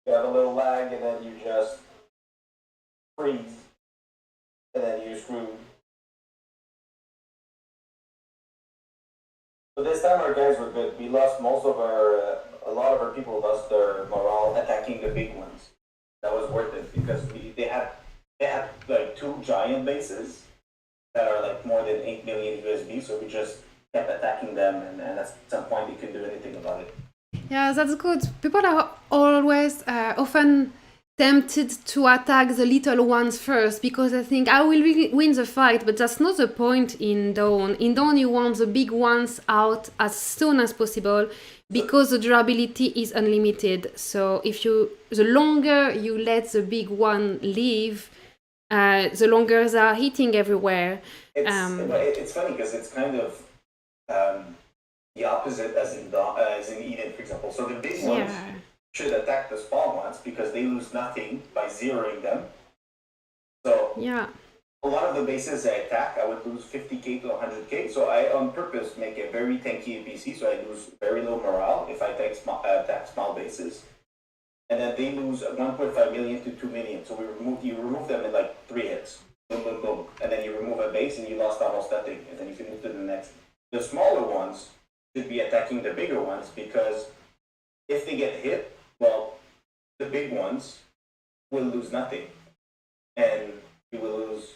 you have a little lag and then you just freeze. And then you're screwed. But this time our guys were good. We lost most of our, a lot of our people lost their morale attacking the big ones. That was worth it because they had like 2 giant bases that are like more than 8 million USB, so we just kept attacking them, and at some point they couldn't do anything about it. Yeah, that's good. People are always often tempted to attack the little ones first because they think I will win the fight, but that's not the point in Dawn. In Dawn, you want the big ones out as soon as possible because the durability is unlimited. So the longer you let the big one live, the longer they are hitting everywhere. It's funny because it's kind of the opposite as in Eden, for example. So the big ones should attack the small ones because they lose nothing by zeroing them. So a lot of the bases I attack, I would lose 50k to 100k. So I on purpose make a very tanky APC, so I lose very low morale if I attack small bases. And then they lose 1.5 million to 2 million. So you remove them in like 3 hits. Boom, boom, boom. And then you remove a base and you lost almost nothing. And then you can move to the next. The smaller ones should be attacking the bigger ones because if they get hit, well, the big ones will lose nothing. And you will lose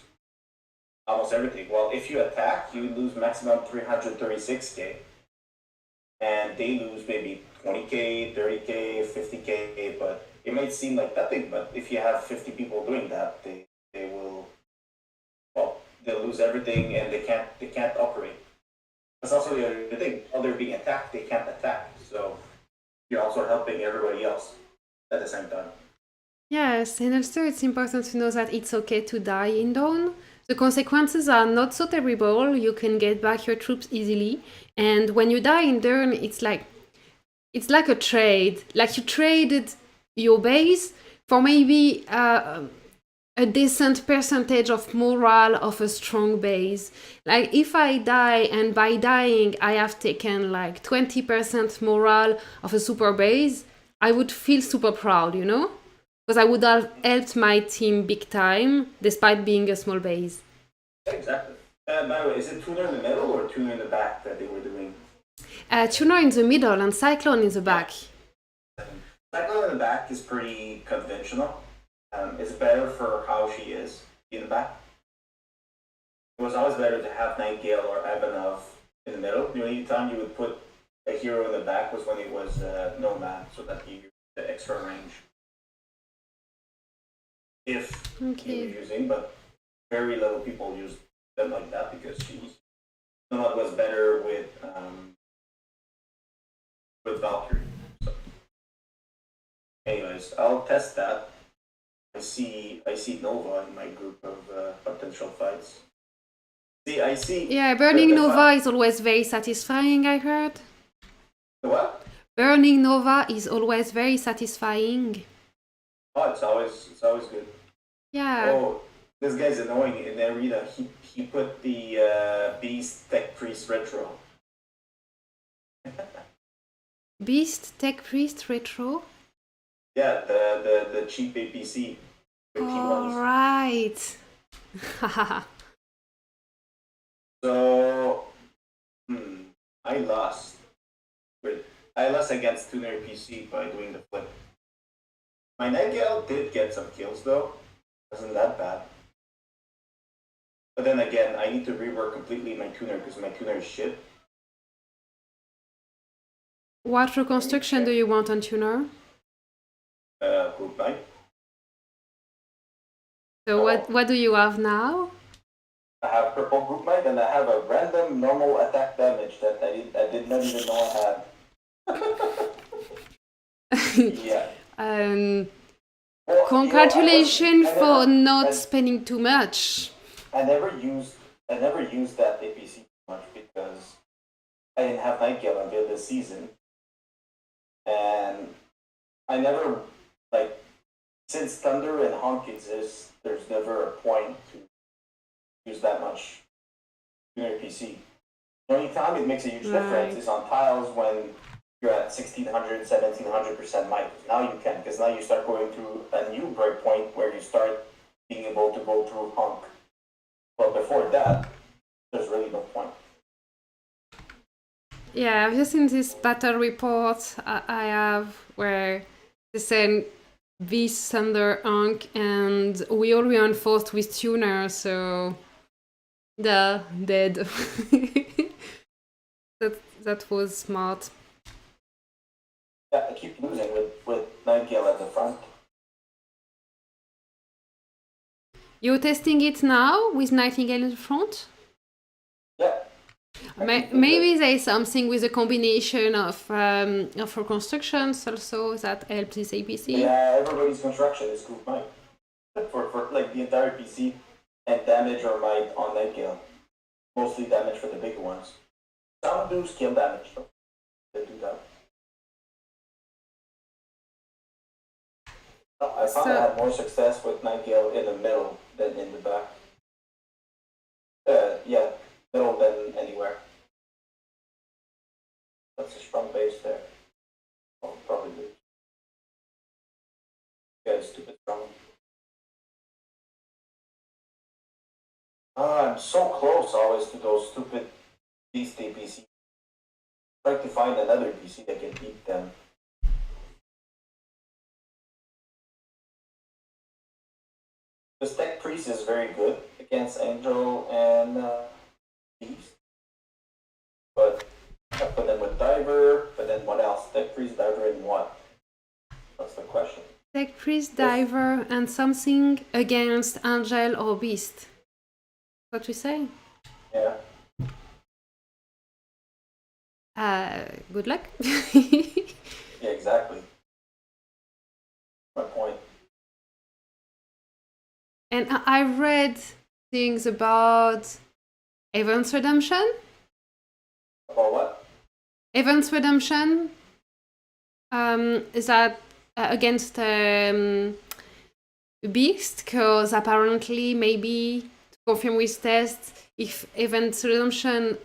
almost everything. Well, if you attack, you lose maximum 336k. And they lose maybe 20k, 30k, 50k, but it might seem like nothing, but if you have 50 people doing that, they will, well, they'll lose everything and they can't operate. That's also the other thing. While they're being attacked, they can't attack. So you're also helping everybody else at the same time. Yes, and also it's important to know that it's okay to die in Dawn. The consequences are not so terrible. You can get back your troops easily. And when you die in Dawn, it's like a trade. Like you traded your base for maybe a decent percentage of morale of a strong base. Like if I die and by dying I have taken like 20% morale of a super base, I would feel super proud, you know? Because I would have helped my team big time despite being a small base. Exactly. By the way, is it tuner in the middle or tuner in the back that they were doing? Tuner in the middle and Cyclone in the back. Cyclone in the back is pretty conventional. It's better for how she is in the back. It was always better to have Nightingale or Ivanov in the middle. The only time you would put a hero in the back was when it was Nomad, so that you get the extra range. If you were using, but very little people use them like that because Nomad was better with Valkyrie. So, anyways, I'll test that. I see Nova in my group of potential fights. I see. Yeah, burning Nova is always very satisfying, I heard. The what? Burning Nova is always very satisfying. Oh, it's always good. Yeah. Oh, this guy's annoying. In Arena, he put the Beast Tech Priest Retro. Beast Tech Priest Retro? Yeah, the cheap APC. All right. So, I lost. I lost against Tuner PC by doing the flip. My Nightingale did get some kills though. Wasn't that bad. But then again, I need to rework completely my tuner because my tuner is shit. What reconstruction do you want on tuner? Group 9. So what do you have now? I have purple group might, and I have a random normal attack damage that I did not even know I had. Yeah. Well, Congratulations for not spending too much. I never used that APC too much because I didn't have Nightgale until this season, and I never since Thunder and Honk exist, there's never a point to use that much APC. The only time it makes a huge difference is on tiles when you're at 1600, 1700% might. Now you can, because now you start going through a new breakpoint where you start being able to go through Honk. But before that, there's really no point. Yeah, I've just seen this battle report I have where they said this Thunder Honk and we all reinforced with tuner, so they're dead. that was smart. Yeah, I keep losing with Nightgale at the front. You're testing it now with Nightingale in the front? Yeah. Maybe there's something with a combination of her constructions also that helps this APC. Yeah, everybody's construction is group might. For like the entire PC and damage or might on Nightgale. Mostly damage for the big ones. Some do skill damage though. They do that. I found I had more success with Nightgale in the middle than in the back. Yeah, middle than anywhere. That's a strong base there. Oh, probably lose. Yeah, stupid strong. I'm so close always to those stupid beast APC. Trying to find another PC that can beat them. The Tech Priest is very good against Angel and Beast. But I put them with Diver, but then what else? Tech Priest, Diver, and what? That's the question. Tech Priest, Diver, and something against Angel or Beast. What we say? Yeah. Good luck. Yeah, exactly. My point. And I read things about Events Redemption. About what? Events Redemption is that against Beast, because apparently maybe to confirm with tests, if Events Redemption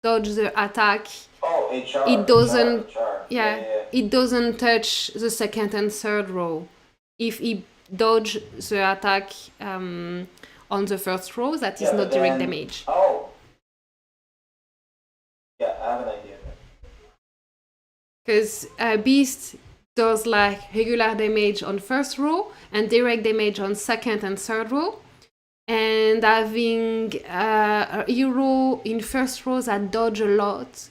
dodge the attack, it doesn't. Yeah, it doesn't touch the second and third row. If it dodge the attack on the first row, that is not direct damage. Oh. Yeah, I have an idea. Because Beast does like regular damage on first row and direct damage on second and third row. And having a hero in first row that dodge a lot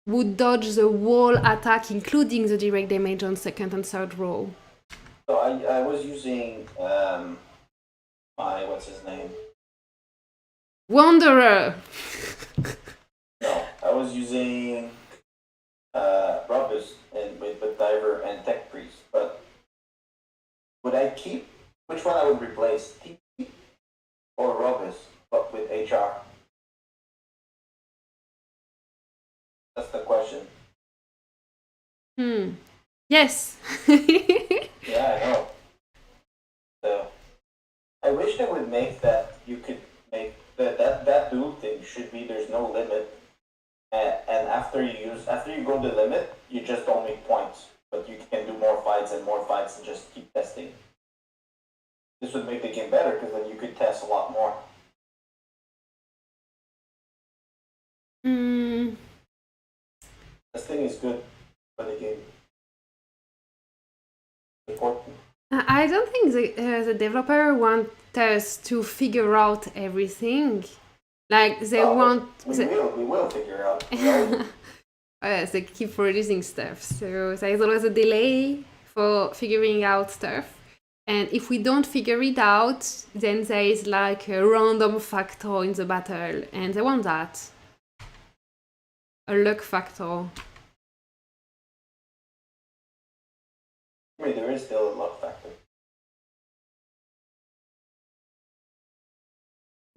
would dodge the whole attack, including the direct damage on second and third row. So I was using what's his name? Wanderer! No, I was using Robust and with Diver and Tech Priest, but would I keep which one I would replace? TP or Robust, but with HR? That's the question. Yes. Yeah, I know. So I wish they would make that you could make that dual thing should be there's no limit. And after you go the limit, you just don't make points, but you can do more fights and just keep testing. This would make the game better because then you could test a lot more. This thing is good for the game. Important. I don't think the developer want us to figure out everything. Like they want. We will figure out. They keep releasing stuff, so there's always a delay for figuring out stuff. And if we don't figure it out, then there is like a random factor in the battle, and they want that. A luck factor. I mean, there is still a luck factor.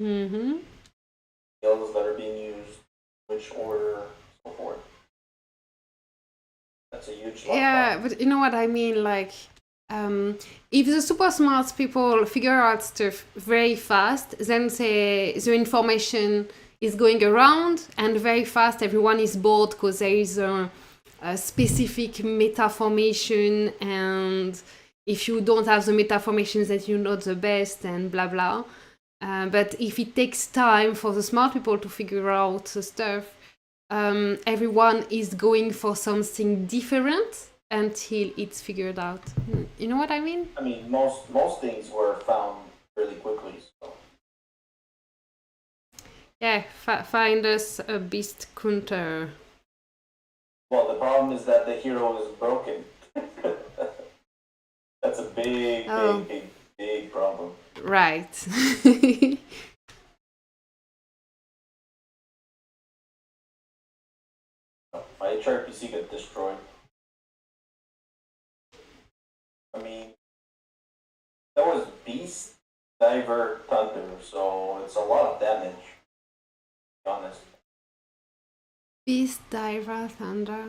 Mm-hmm. Skills that are being used, which order, so forth. That's a huge luck Yeah, factor. but you know what I mean? Like, if the super smart people figure out stuff very fast, then the information is going around, and very fast everyone is bored because there is a specific meta formation, and if you don't have the meta formations, that you're not the best, and blah blah. But if it takes time for the smart people to figure out the stuff, everyone is going for something different until it's figured out. You know what I mean? I mean, most things were found really quickly. So. Yeah, find us a beast counter. Well, the problem is that the hero is broken. That's a big, big problem. Right. My HRPC got destroyed. I mean, that was Beast, Diver, Thunder, so it's a lot of damage, to be honest. Beast, Diver, Thunder.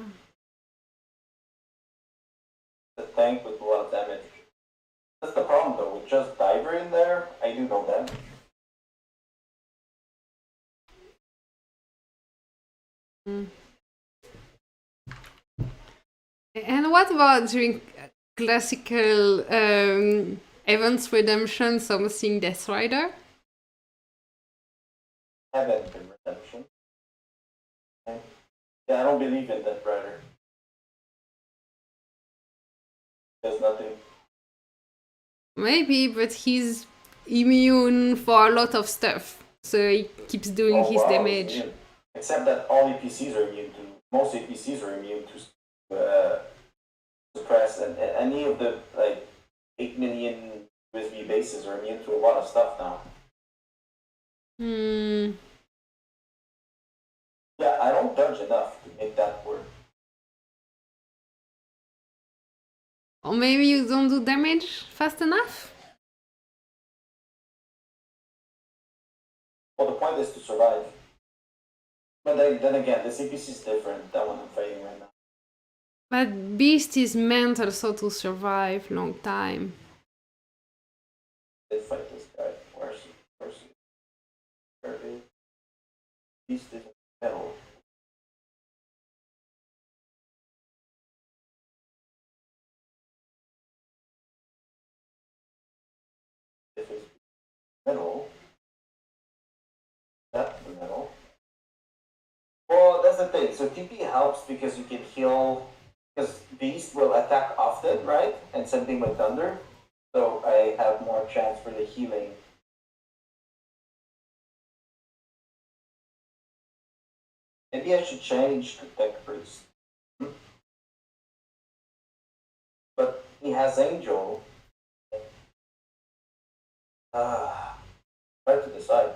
The tank with a lot of damage. That's the problem though, with just Diver in there, I do no damage. And what about during classical Events Redemption, something Death Rider? Haven't been redemption. Yeah, I don't believe in that Rider. There's nothing. Maybe, but he's immune for a lot of stuff, so he keeps doing his damage. Immune. Except that all APCs are immune to. Most APCs are immune to suppress, and any of the like 8 million USB bases are immune to a lot of stuff now. Yeah, I don't dodge enough to make that work. Or maybe you don't do damage fast enough? Well, the point is to survive. But then again, the CPC is different than what I'm fighting right now. But Beast is meant also to survive long time. They fight this guy. Where's he? Where is Beast is metal. If it's metal, that's the metal. Well, that's the thing. So TP helps because you can heal. Because Beast will attack often, right? And same thing with Thunder. So I have more chance for the healing. Maybe I should change to Tech Priest. But he has Angel. Try to decide.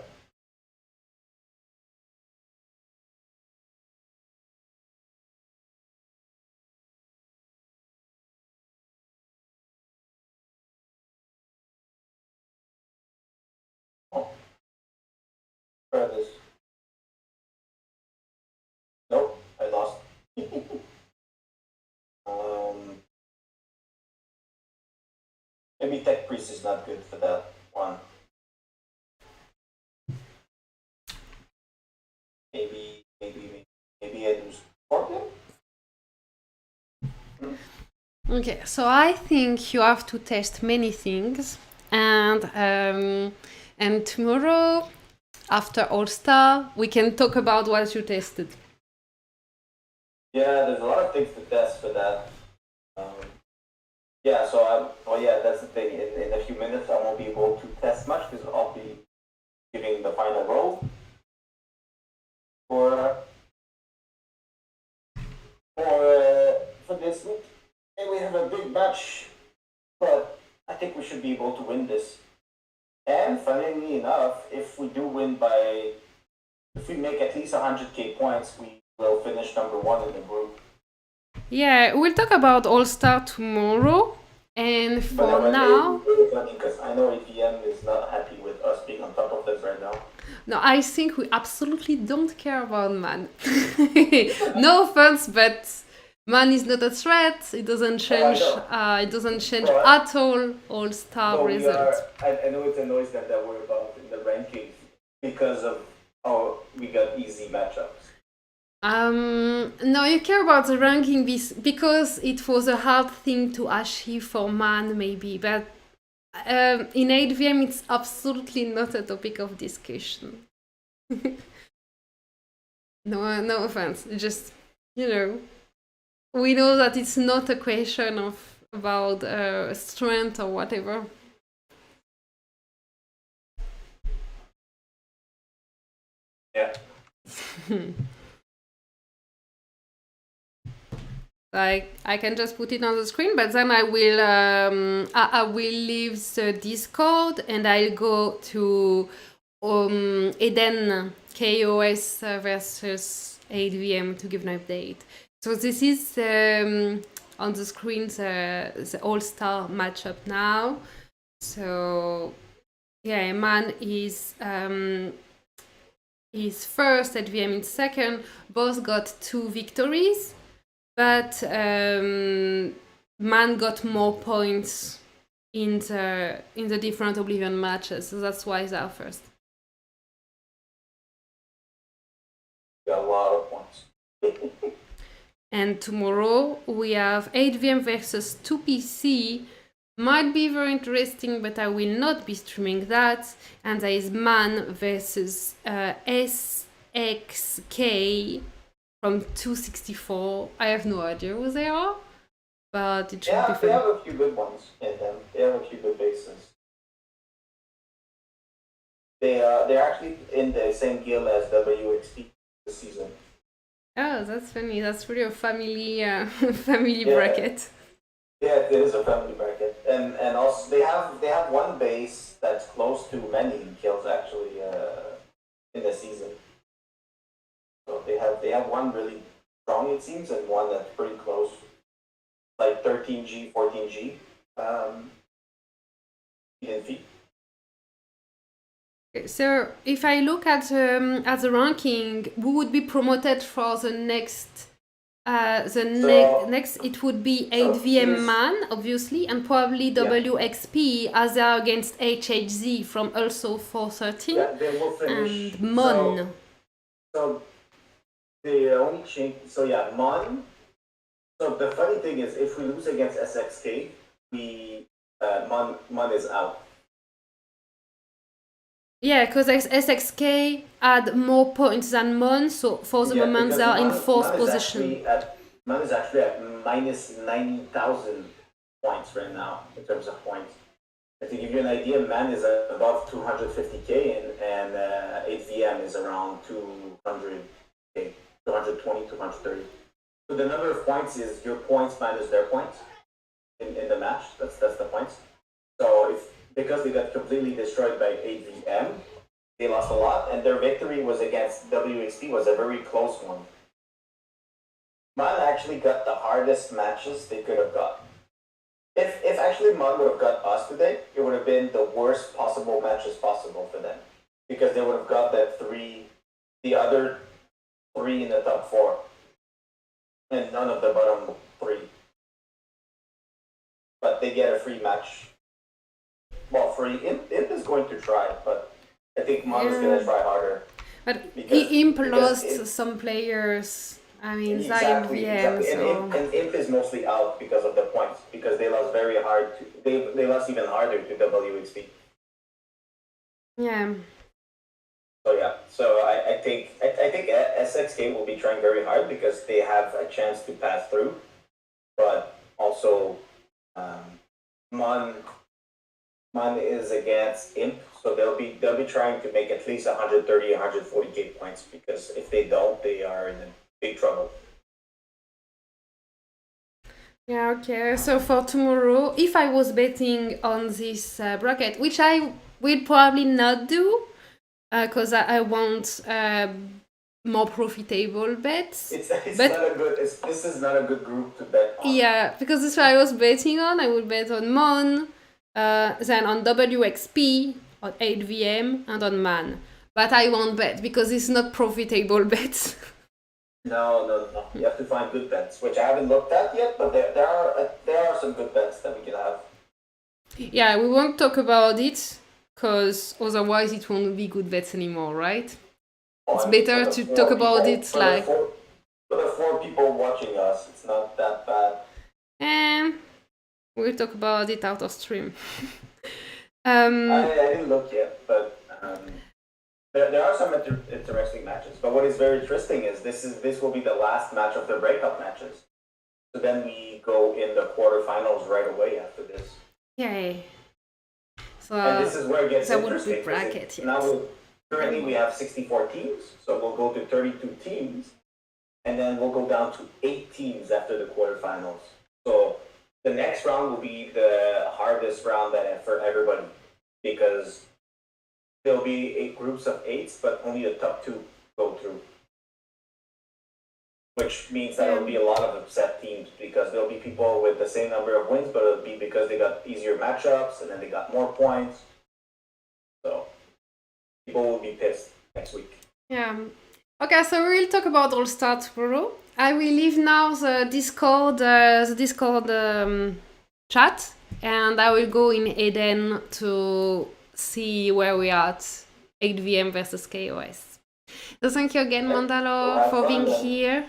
Oh. Try this. Nope, I lost. Maybe Tech Priest is not good for that one. Maybe I do Scorpion? Okay, so I think you have to test many things, and tomorrow, after All Star, we can talk about what you tested. Yeah, there's a lot of things to test for that. Yeah, so that's the thing. In a few minutes, I won't be able to test much because I'll be giving the final roll for this week. And we have a big batch, but I think we should be able to win this. And funnily enough, if we do win by, if we make at least 100k points, we will finish number 1 in the group. Yeah, we'll talk about All-Star tomorrow. And for now... It's funny because I know AVM is not happy with us being on top of this right now. No, I think we absolutely don't care about Man. No offense, but Man is not a threat. It doesn't change. It doesn't change at all All-Star results. I know it annoys them that we're above in the rankings because of we got easy matchups. No, you care about the ranking because it was a hard thing to achieve for Man, maybe, but in 8VM it's absolutely not a topic of discussion. No offense. Just, we know that it's not a question of about strength or whatever. Yeah. I can just put it on the screen, but then I will leave the Discord and I'll go to Eden K0s versus 8VM to give an update. So this is on the screen the All-Star matchup now. So yeah, Man is first, 8VM is second. Both got 2 victories. But Man got more points in the different Oblivion matches, so that's why they are first. Got a lot of points. And tomorrow we have 8VM versus 2PC. Might be very interesting, but I will not be streaming that. And there is Man versus SXK. From 264, I have no idea who they are, but it should be fun. They have a few good ones in them. They have a few good bases. They're actually in the same guild as WXP this season. Oh, that's funny. That's really a family bracket. Yeah, it is a family bracket, and also they have one base that's close to many kills actually in the season. So they have one really strong, it seems, and one that's pretty close, like 13G, 14G, in feet. So if I look at the ranking, who would be promoted for the next? Next it would be 8VM Man, obviously, and probably WXP as they are against HHZ from also 413. Yeah, they will finish. And Mon. So the only change, Mon. So the funny thing is, if we lose against SXK, Mon is out. Yeah, because SXK had more points than Mon, so for the moment they are in 4th position. Mon is actually at minus 90,000 points right now in terms of points. And to give you an idea, Man is above 250k and 8VM is around 200k, 220, 230. So the number of points is your points minus their points in the match. That's the points. So because they got completely destroyed by 8VM, they lost a lot, and their victory was against WXP was a very close one. Man actually got the hardest matches they could have got. If actually Man would have got us today, it would have been the worst possible matches possible for them, because they would have got the other 3 in the top 4, and none of the bottom 3. But they get a free match. Well, free. Imp is going to try, but I think Man is going to try harder. But Imp lost some players. I mean, exactly. So... And Imp is mostly out because of the points, because they lost very hard. They lost even harder to WXP. Yeah. So I think SXK will be trying very hard because they have a chance to pass through, but also Man is against Imp, so they'll be trying to make at least 130, 140k points, because if they don't, they are in big trouble. Yeah, okay. So for tomorrow, if I was betting on this bracket, which I will probably not do, because I want more profitable bets. It's But not a good. This is not a good group to bet on. yeah, because this is what I was betting on. I would bet on Mon, then on WXP, on 8VM, and on Man. But I won't bet because it's not profitable bets. No. You have to find good bets, which I haven't looked at yet, but there are some good bets that we can have. Yeah, we won't talk about it because otherwise it won't be good bets anymore, right? It's I mean, better to talk about it like. for the 4 people watching us, it's not that bad. And we'll talk about it out of stream. I didn't look yet, but there are some interesting matches. But what is very interesting is this will be the last match of the breakup matches. So then we go in the quarterfinals right away after this. Yay. So And this is where it gets that wouldn't interesting. be bracket yet. Now currently we have 64 teams, so we'll go to 32 teams, and then we'll go down to 8 teams after the quarterfinals. So the next round will be the hardest round for everybody because there'll be 8 groups of 8s, but only the top 2 go through. Which means that it'll be a lot of upset teams because there'll be people with the same number of wins, but it'll be because they got easier matchups and then they got more points. So people will be pissed next week. Yeah. Okay, so we will talk about All Star tomorrow. I will leave now the Discord chat, and I will go in Eden to see where we are at 8VM versus K0s. So thank you again, Mandalo, for being here.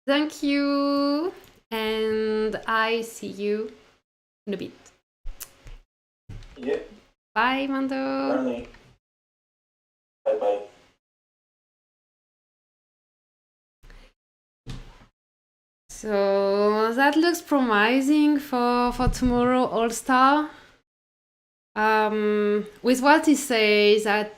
Thank you, and I see you in a bit. Yeah. Bye, Mando. Bye-bye. So that looks promising for tomorrow All-Star. With what he says that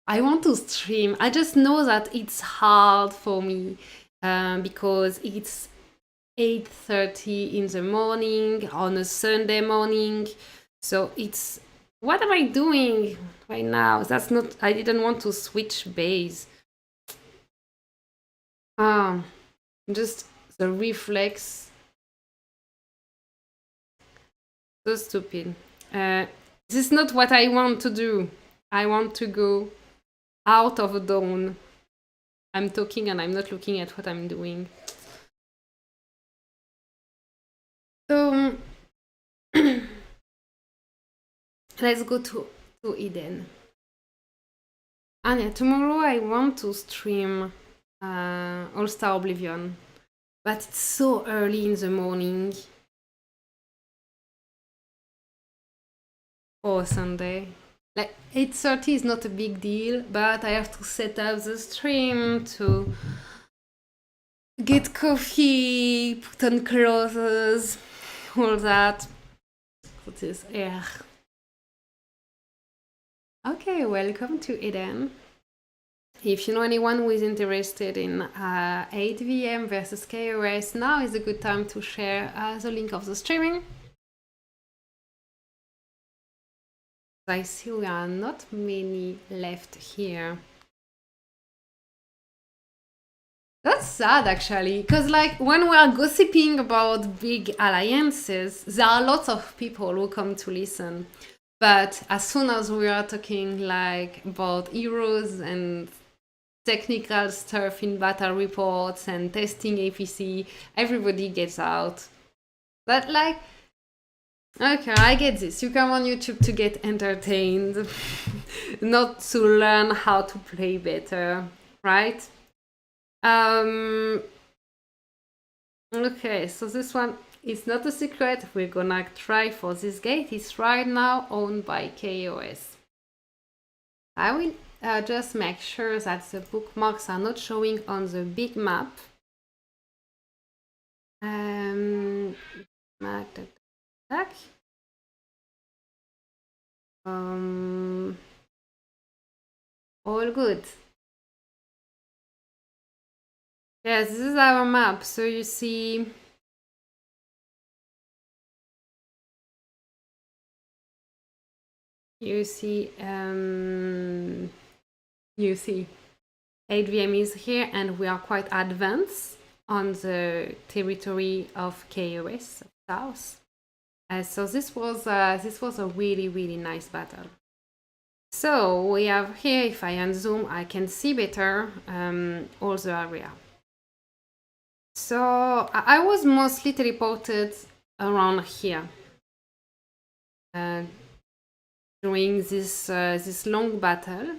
I want to stream. I just know that it's hard for me because it's 8:30 in the morning on a Sunday morning. So it's, what am I doing right now? That's not, I didn't want to switch base. Just the reflex. So stupid. This is not what I want to do. I want to go out of dawn. I'm talking and I'm not looking at what I'm doing. So let's go to Eden. And yeah, tomorrow I want to stream All-Star Oblivion. But it's so early in the morning. For Sunday. Like 8:30 is not a big deal, but I have to set up the stream to get coffee, put on clothes, all that. It is, yeah. Okay, welcome to Eden. If you know anyone who is interested in 8VM versus K0s, now is a good time to share the link of the streaming. I see we are not many left here. That's sad actually, because like when we are gossiping about big alliances, there are lots of people who come to listen. But as soon as we are talking like about heroes and technical stuff in battle reports and testing APC, everybody gets out. But like, okay, I get this. You come on YouTube to get entertained, not to learn how to play better, right? Okay, so this one is not a secret. We're gonna try for this gate. It's right now owned by K0s. I will just make sure that the bookmarks are not showing on the big map. All good. Yes, this is our map. So you see, you see, you see 8 VMEs here, and we are quite advanced on the territory of K0s South. So this was a really nice battle. So we have here, if I unzoom, I can see better all the area. So I was mostly teleported around here during this long battle,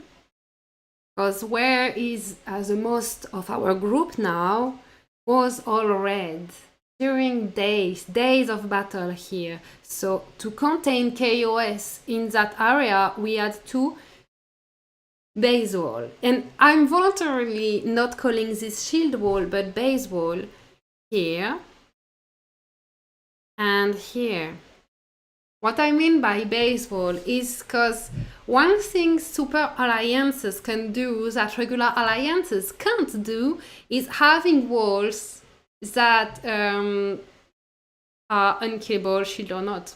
because where is the most of our group now was all red during days of battle here. So to contain KOS in that area, we had to base wall. And I'm voluntarily not calling this shield wall, but base wall here and here. What I mean by base wall is because one thing super alliances can do that regular alliances can't do is having walls that are unkillable, shield or not.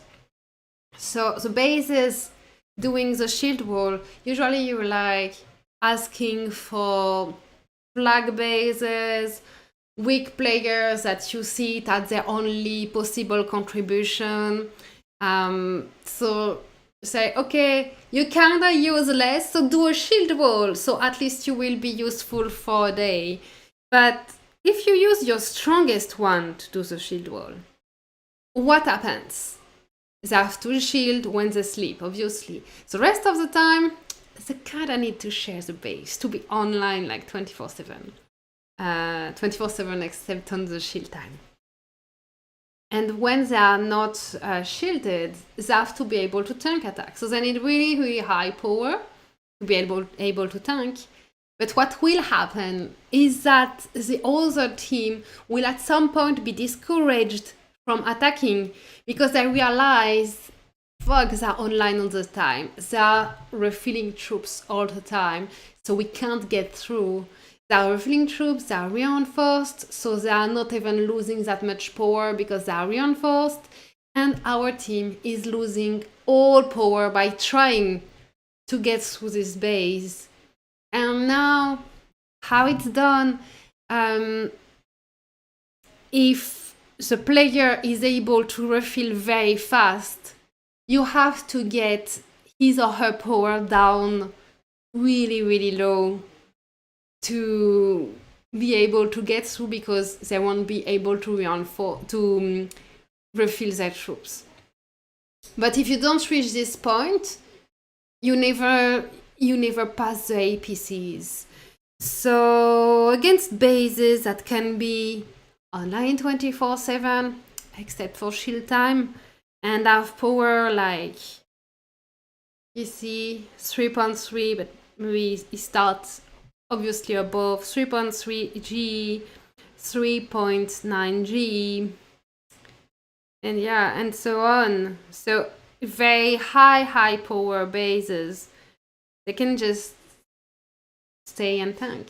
So the bases doing the shield wall, usually you're like asking for flag bases, weak players that you see it as their only possible contribution. So say, okay, you kinda useless, so do a shield wall, so at least you will be useful for a day. But if you use your strongest one to do the shield wall, what happens? They have to shield when they sleep, obviously. The rest of the time, they kinda need to share the base to be online like 24/7. 24/7 except on the shield time. And when they are not shielded, they have to be able to tank attack. So they need really high power to be able to tank. But what will happen is that the other team will at some point be discouraged from attacking because they realize, fuck, they're online all the time. They are refilling troops all the time, so we can't get through. They are refilling troops, they are reinforced, so they are not even losing that much power because they are reinforced. And our team is losing all power by trying to get through this base. And now, how it's done, if the player is able to refill very fast, you have to get his or her power down really low to be able to get through, because they won't be able to refill their troops. But if you don't reach this point, you never pass the APCs. So against bases that can be online 24/7, except for shield time, and have power like, you see, 3.3, but maybe it starts obviously above 3.3 G, 3.9 G, and yeah, and so on. So very high power bases, they can just stay and tank.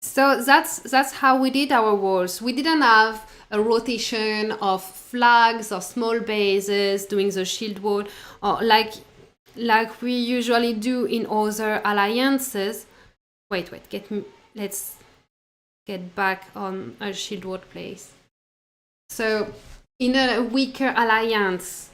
So that's how we did our wars. We didn't have a rotation of flags or small bases doing the shield wall, or like we usually do in other alliances. Wait, let's get back on a shield wall place. So in a weaker alliance,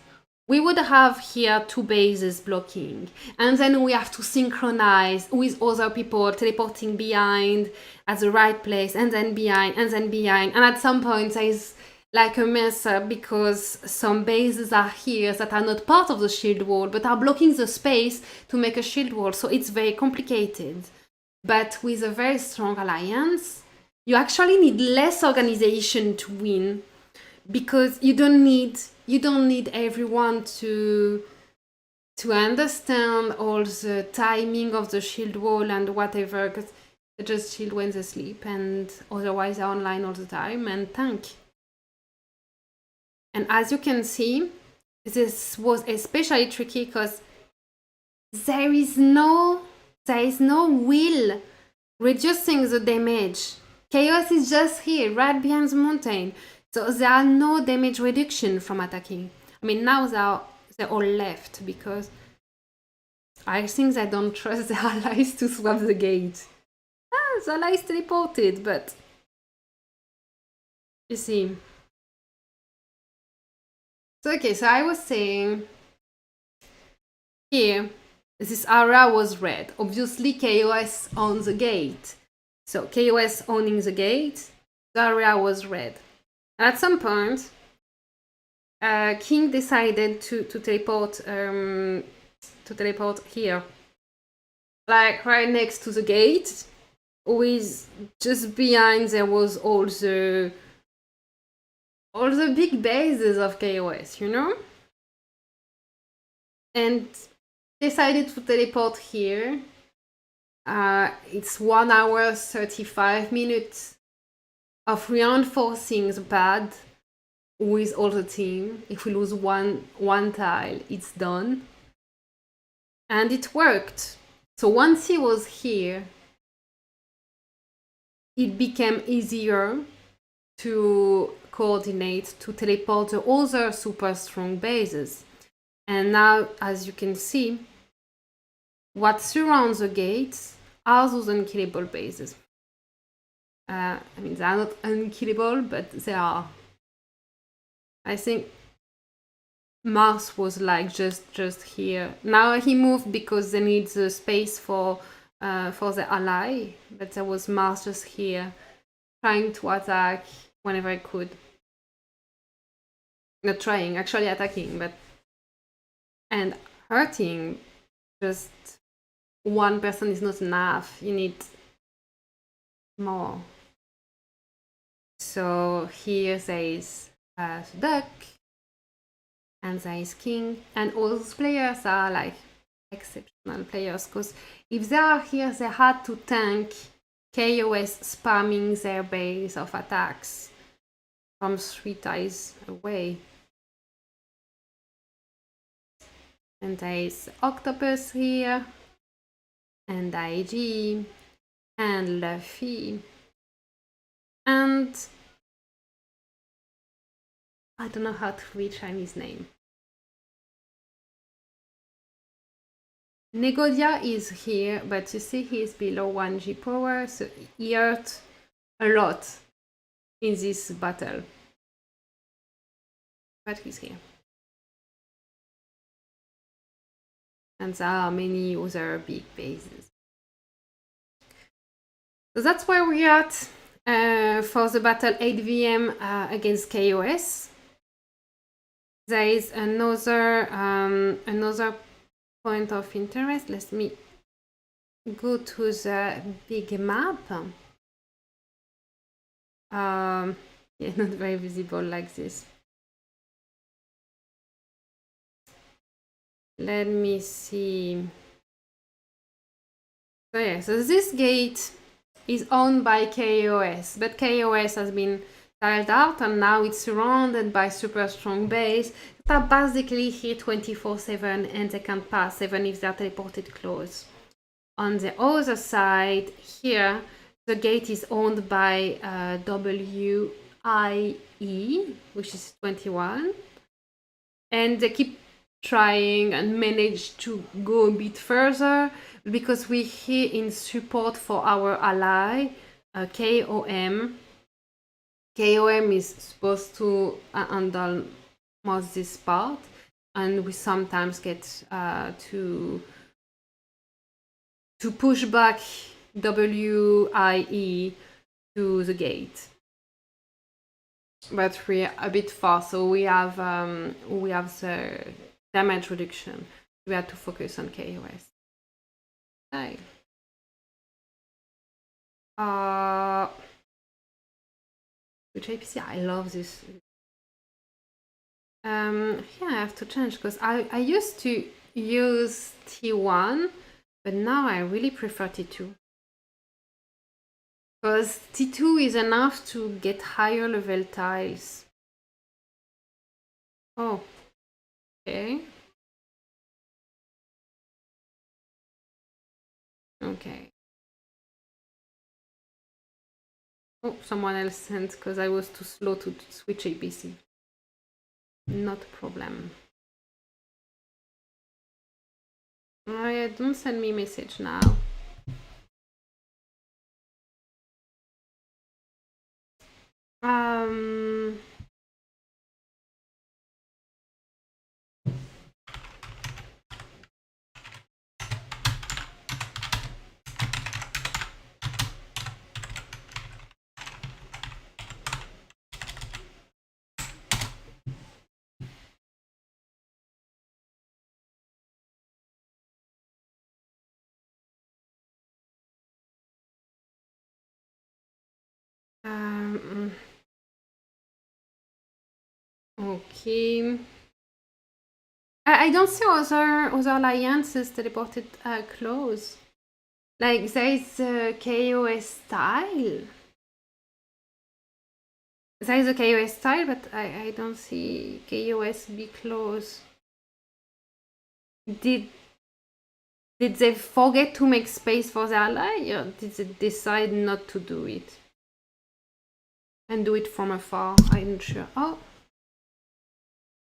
we would have here 2 bases blocking, and then we have to synchronize with other people teleporting behind at the right place, and then behind, and then behind. And at some point there is like a mess up because some bases are here that are not part of the shield wall but are blocking the space to make a shield wall. So it's very complicated. But with a very strong alliance, you actually need less organization to win, because you don't need everyone to understand all the timing of the shield wall and whatever, because they just shield when they sleep, and otherwise they're online all the time and tank. And as you can see, this was especially tricky because there is no There is no wheel reducing the damage. K0s is just here, right behind the mountain. So there are no damage reduction from attacking. I mean, now they're all left because I think they don't trust their allies to swap the gate. The allies teleported, but you see. So okay, so I was saying here, this area was red. Obviously, K0s owns the gate. So K0s owning the gate, the area was red. And at some point, King decided to teleport here, like right next to the gate, with just behind there was all the big bases of K0s, you know, and decided to teleport here. It's 1 hour 35 minutes of reinforcing the pad with all the team. If we lose one tile, it's done. And it worked. So once he was here, it became easier to coordinate, to teleport the other super strong bases. And now, as you can see, what surrounds the gates are those unkillable bases. I mean, they are not unkillable, but they are. I think Mars was like just here. Now he moved because they need the space for the ally, but there was Mars just here, trying to attack whenever I could. Not trying, actually attacking, but and hurting. Just one person is not enough. You need more. So here there is Duck, and there is King, and all those players are like exceptional players, because if they are here, they had to tank K0s spamming their base of attacks from 3 tiles away. And there is Octopus here, and IG, and Luffy, and I don't know how to read Chinese name. Negodia is here, but you see he is below 1G power, so he hurt a lot in this battle. But he's here. And there are many other big bases. So that's where we're at for the battle 8VM against K0s. There is another point of interest. Let me go to the big map. Yeah, not very visible like this. Let me see. So yeah, so this gate is owned by K0s, but K0s has been tiled out and now it's surrounded by super strong base that are basically here 24/7 and they can pass even if they're teleported close. On the other side here, the gate is owned by WIE, which is 21, and they keep trying and manage to go a bit further because we're here in support for our ally, KOM. KOM is supposed to handle most this part, and we sometimes get to push back WIE to the gate. But we're a bit far, so we have the damage reduction. We have to focus on K0s. Okay. Which APC? I love this. Yeah, I have to change because I used to use T1, but now I really prefer T2. Because T2 is enough to get higher level tiles. Oh, okay. Okay. Oh, someone else sent because I was too slow to switch APC. Not a problem. Oh yeah, don't send me message now. Um... Okay. I don't see other alliances teleported close. Like there is KOS style. There is a KOS style, but I don't see KOS be close. Did they forget to make space for the ally, or did they decide not to do it? And do it from afar? I'm not sure. Oh,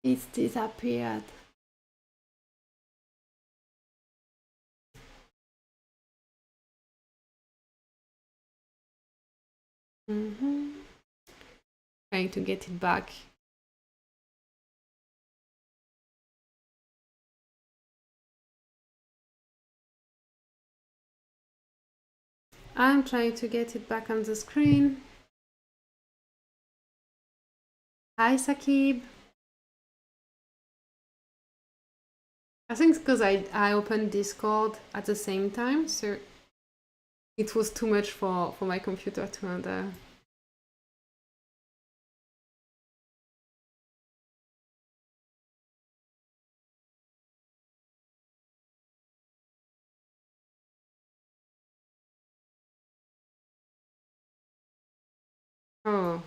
it's disappeared. Trying to get it back. I'm trying to get it back on the screen. Hi, Sakib. I think it's because I opened Discord at the same time, so it was too much for my computer to handle. Oh,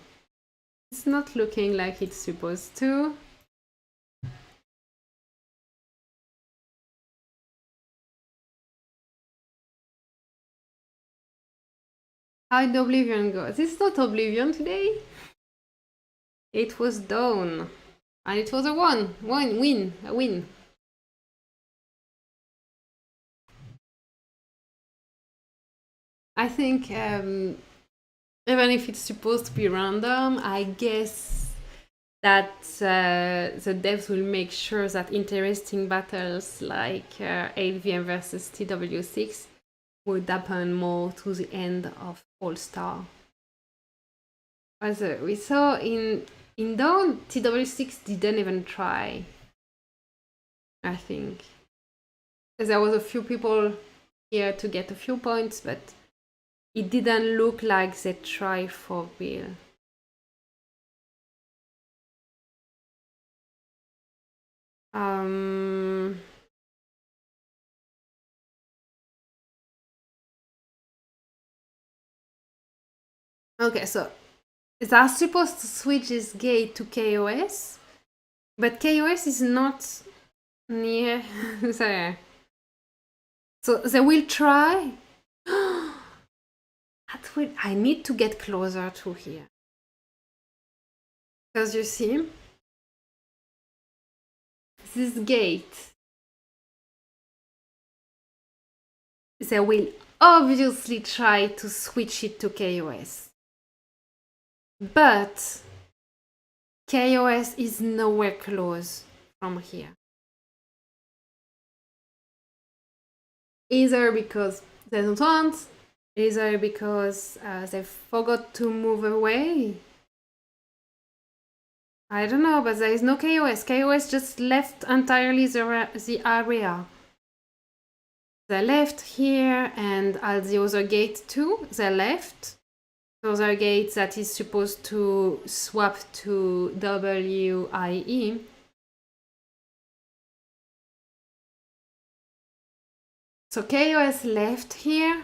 it's not looking like it's supposed to. How'd Oblivion go? This is not Oblivion today. It was Dawn. And it was a win. I think even if it's supposed to be random, I guess that the devs will make sure that interesting battles like AVM versus TW6 would happen more to the end of All-Star. As we saw in Dawn, TW6 didn't even try, I think. There was a few people here to get a few points, but it didn't look like they tried for real. Okay, so they're supposed to switch this gate to KOS, but KOS is not near there. So they will try. I need to get closer to here. Because you see, this gate, they will obviously try to switch it to KOS. But KOS is nowhere close from here. Either because they don't want, either because they forgot to move away. I don't know, but there is no KOS. KOS just left entirely the area. They left here, and at the other gate too, they left. The other gate that is supposed to swap to WIE. So KOS left here,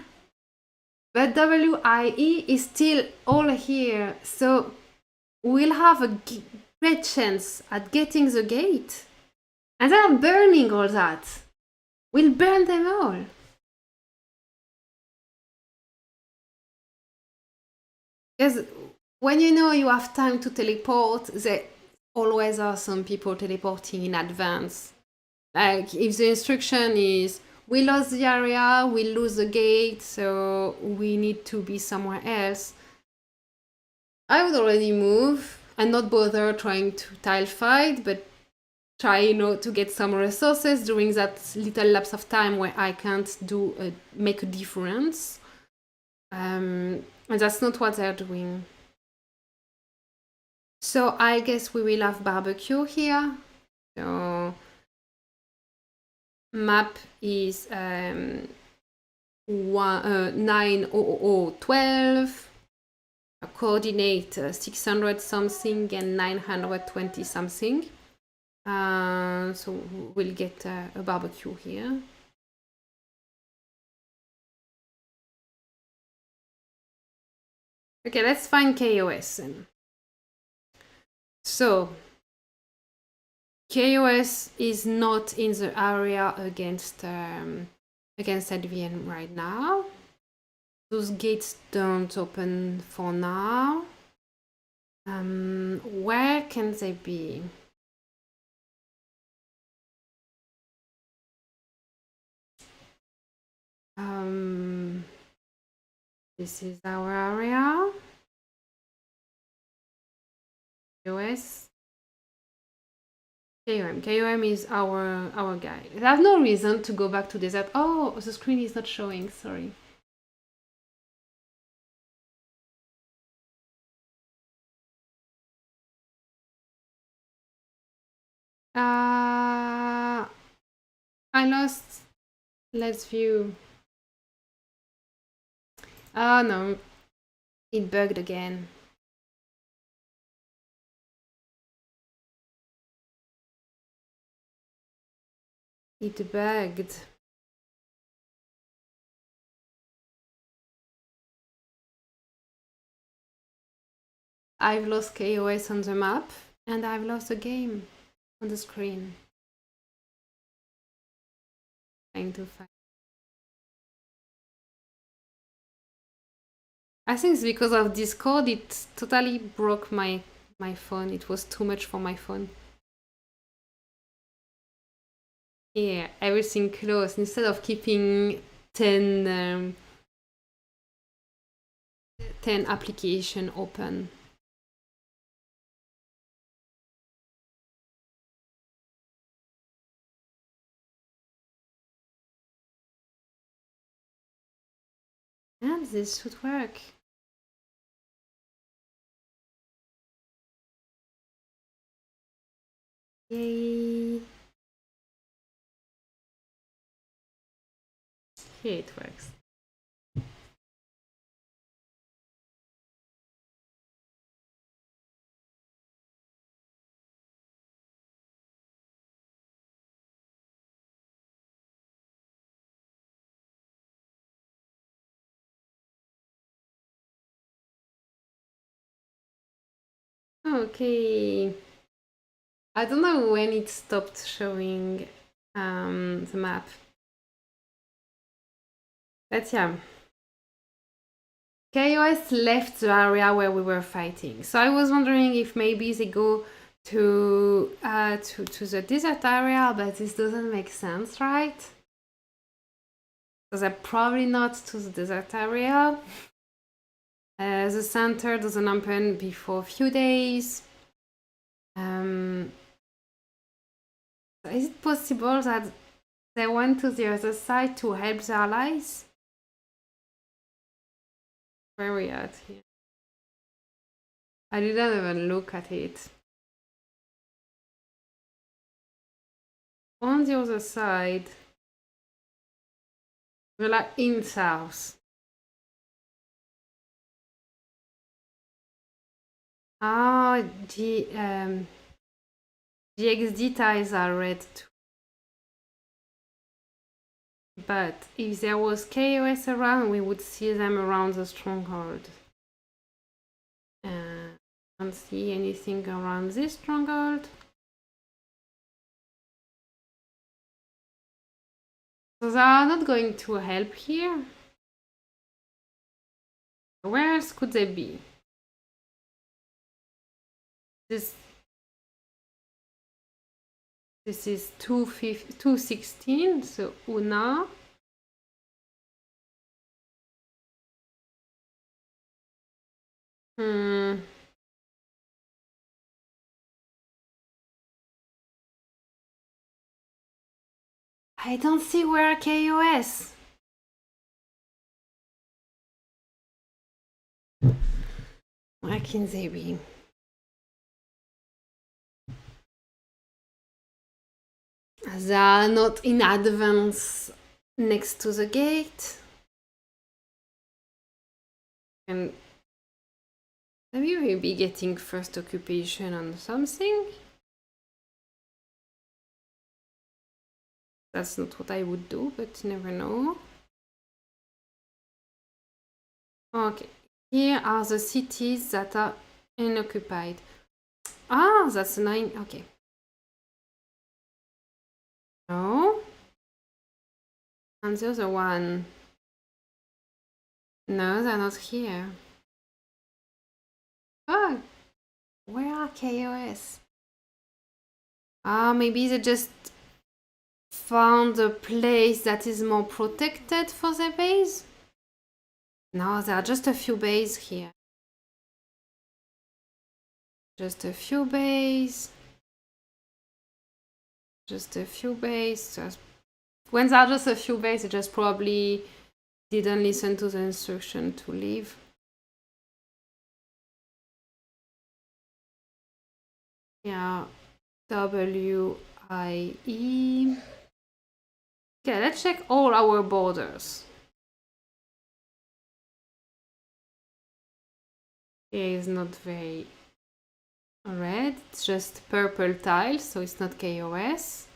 but WIE is still all here. So we'll have a great chance at getting the gate. And they are burning all that. We'll burn them all. Because when you know you have time to teleport, there always are some people teleporting in advance. Like if the instruction is we lost the area, we lose the gate, so we need to be somewhere else, I would already move and not bother trying to tile fight, but try, to get some resources during that little lapse of time where I can't make a difference. And that's not what they're doing. So I guess we will have barbecue here. So map is 90012. Coordinate 600 something and 920 something. So we'll get a barbecue here. Okay, let's find KOS then. So KOS is not in the area against LVN right now. Those gates don't open for now. Where can they be? This is our area. KOS. KOM is our guy. There's no reason to go back to desert. Oh, the screen is not showing, sorry. I lost. Let's view. Oh no, it bugged again. It bugged. I've lost KOS on the map and I've lost the game on the screen. Trying to find. I think it's because of Discord. It totally broke my phone. It was too much for my phone. Yeah, everything closed. Instead of keeping 10 application open. And this should work. Yay. Here it works. Okay. I don't know when it stopped showing the map. But yeah. KOS left the area where we were fighting. So I was wondering if maybe they go to the desert area, but this doesn't make sense, right? So they're probably not to the desert area. The center doesn't open before a few days. So is it possible that they went to the other side to help the allies? Where are we at here? I didn't even look at it. On the other side, we're like in south. Ah, the XD ties are red too. But if there was KOS around, we would see them around the stronghold. I don't see anything around this stronghold. So they are not going to help here. Where else could they be? This is 216, so una. I don't see where KOS. Where can they be? They are not in advance next to the gate. And maybe we'll be getting first occupation on something. That's not what I would do, but you never know. Okay, here are the cities that are unoccupied. Ah, that's 9. Okay. No. And the other one. No, they're not here. Oh, where are KOS? Ah, maybe they just found a place that is more protected for their base? No, there are just a few bases here. Just a few bases. Just a few bases. When there are just a few bases, they just probably didn't listen to the instruction to leave. Yeah, WIE. Okay, let's check all our borders. Here is not very red, it's just purple tiles, so it's not KOS.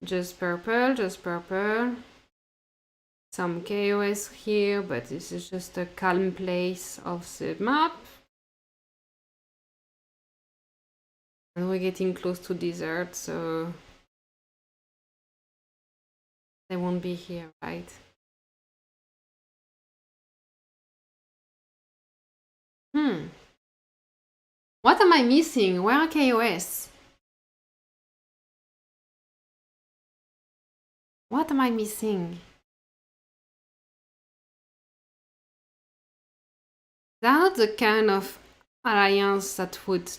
Just purple, just purple. Some KOS here, but this is just a calm place of the map. And we're getting close to desert, so they won't be here, right? What am I missing? Where are KOS? What am I missing? They're not the kind of alliance that would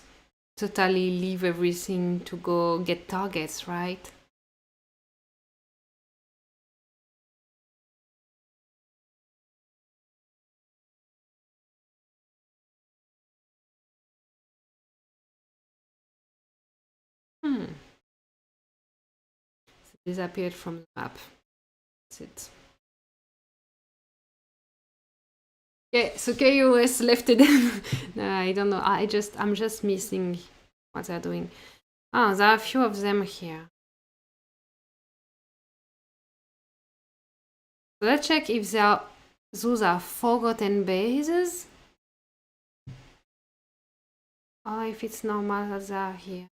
totally leave everything to go get targets, right? Disappeared from the map. That's it. Okay, so KOS left it. No, I don't know. I'm just missing what they're doing. Oh, there are a few of them here. So let's check if those are forgotten bases. Or if it's normal that they are here.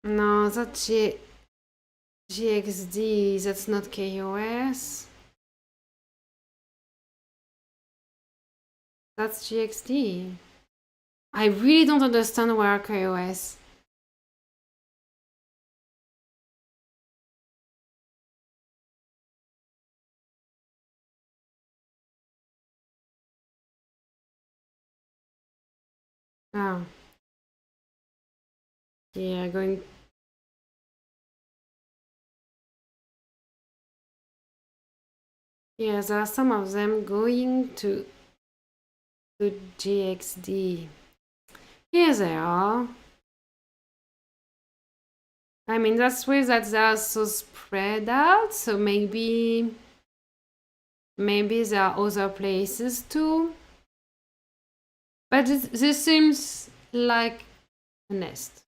No, that's GXD, that's not KOS. That's GXD. I really don't understand where KOS. Oh. Yeah, going. Yeah, there are some of them going to GXD. Here they are. I mean, that's weird that they are so spread out, so maybe there are other places too. But this seems like a nest.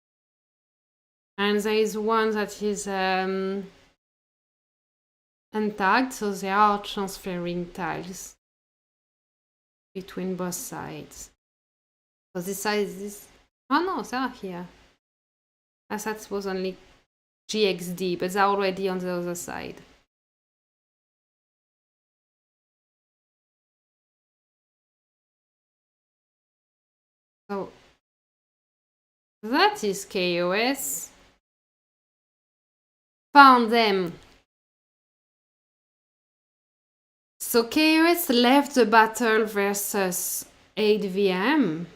And there is one that is untagged, so they are transferring tiles between both sides. So this side is this. Oh no, they are here. I thought it was only GXD, but they're already on the other side. So that is KOS. Found them. So KOS left the battle versus 8VM.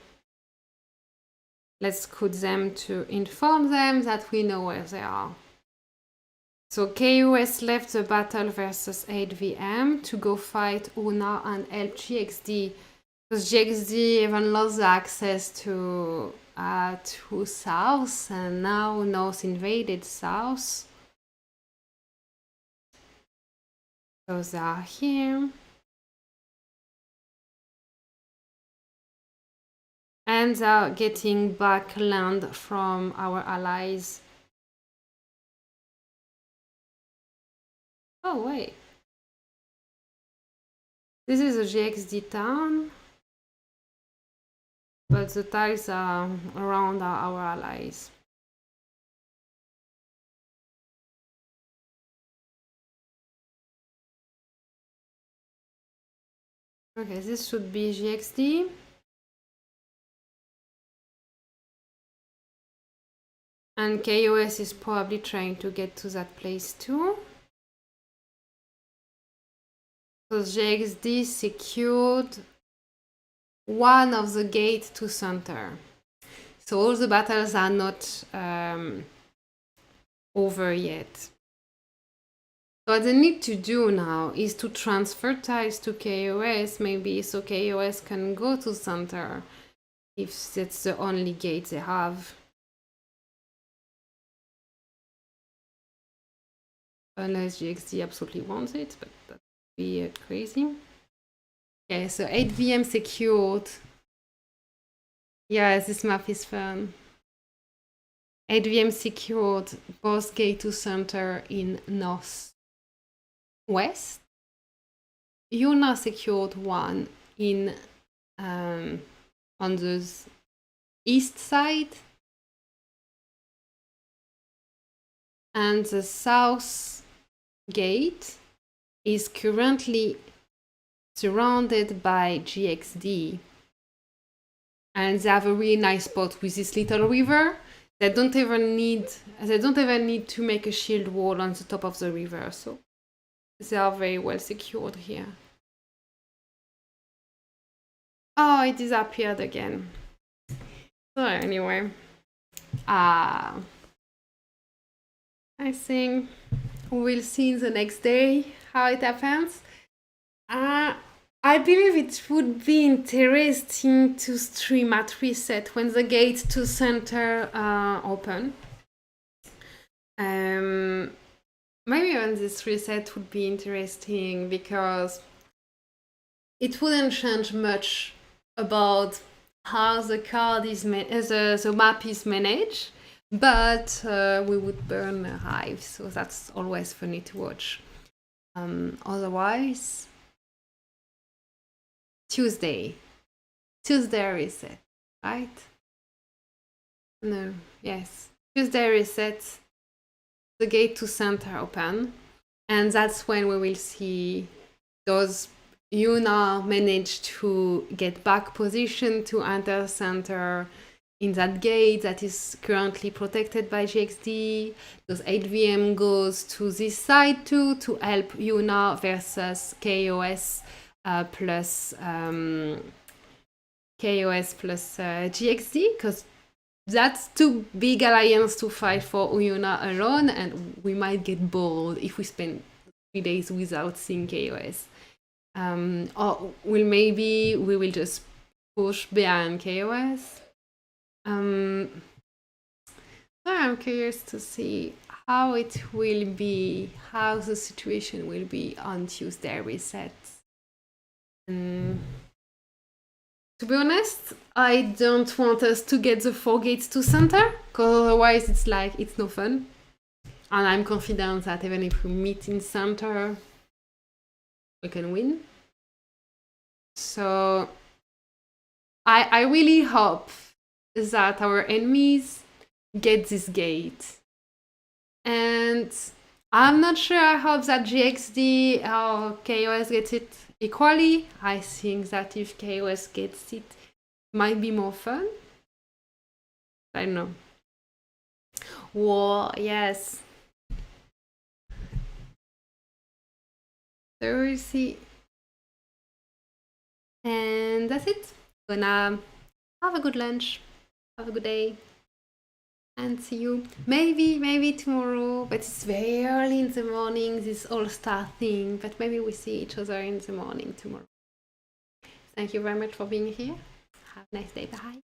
Let's quote them to inform them that we know where they are. So KOS left the battle versus 8VM to go fight Una and help GXD. Because GXD even lost the access to South, and now North invaded South. So they are here. And they are getting back land from our allies. Oh, wait. This is a GXD town. But the tiles are around our allies. Okay, this should be GXD. And KOS is probably trying to get to that place too. Because GXD secured one of the gates to center. So all the battles are not over yet. So what they need to do now is to transfer tiles to KOS, maybe, so KOS can go to center if that's the only gate they have. Unless GXD absolutely wants it, but that would be crazy. Okay, so 8VM secured. Yeah, this map is fun. 8VM secured both gate to center in north west. Yuna secured one in on the east side. And the south gate is currently surrounded by GXD. And they have a really nice spot with this little river. They don't even need to make a shield wall on the top of the river, so they are very well secured here. Oh, it disappeared again. So anyway, I think we'll see the next day how it happens. I believe it would be interesting to stream at reset when the gate to center open. Maybe when this reset would be interesting because it wouldn't change much about how the card is the map is managed, but we would burn a hive, so that's always funny to watch. Otherwise, Tuesday reset, right? No, yes. Tuesday reset, the gate to center open, and that's when we will see those Yuna manage to get back position to enter center in that gate that is currently protected by GXD. Those 8VM goes to this side too to help Yuna versus KOS plus GXD, because that's too big alliance to fight for Yuna alone, and we might get bored if we spend 3 days without seeing KOS. Or we will just push behind KOS. So I'm curious to see how it will be, how the situation will be on Tuesday reset. To be honest, I don't want us to get the 4 gates to center, because otherwise it's no fun. And I'm confident that even if we meet in center, we can win. So I really hope that our enemies get this gate And I'm not sure. I hope that GXD or K0s gets it equally. I think that if K0s gets it, it might be more fun. I don't know. Whoa, yes. So we'll see. And that's it. Gonna have a good lunch. Have a good day. And see you maybe tomorrow, but it's very early in the morning, this all-star thing, but maybe we see each other in the morning tomorrow. Thank you very much for being here. Have a nice day. Bye.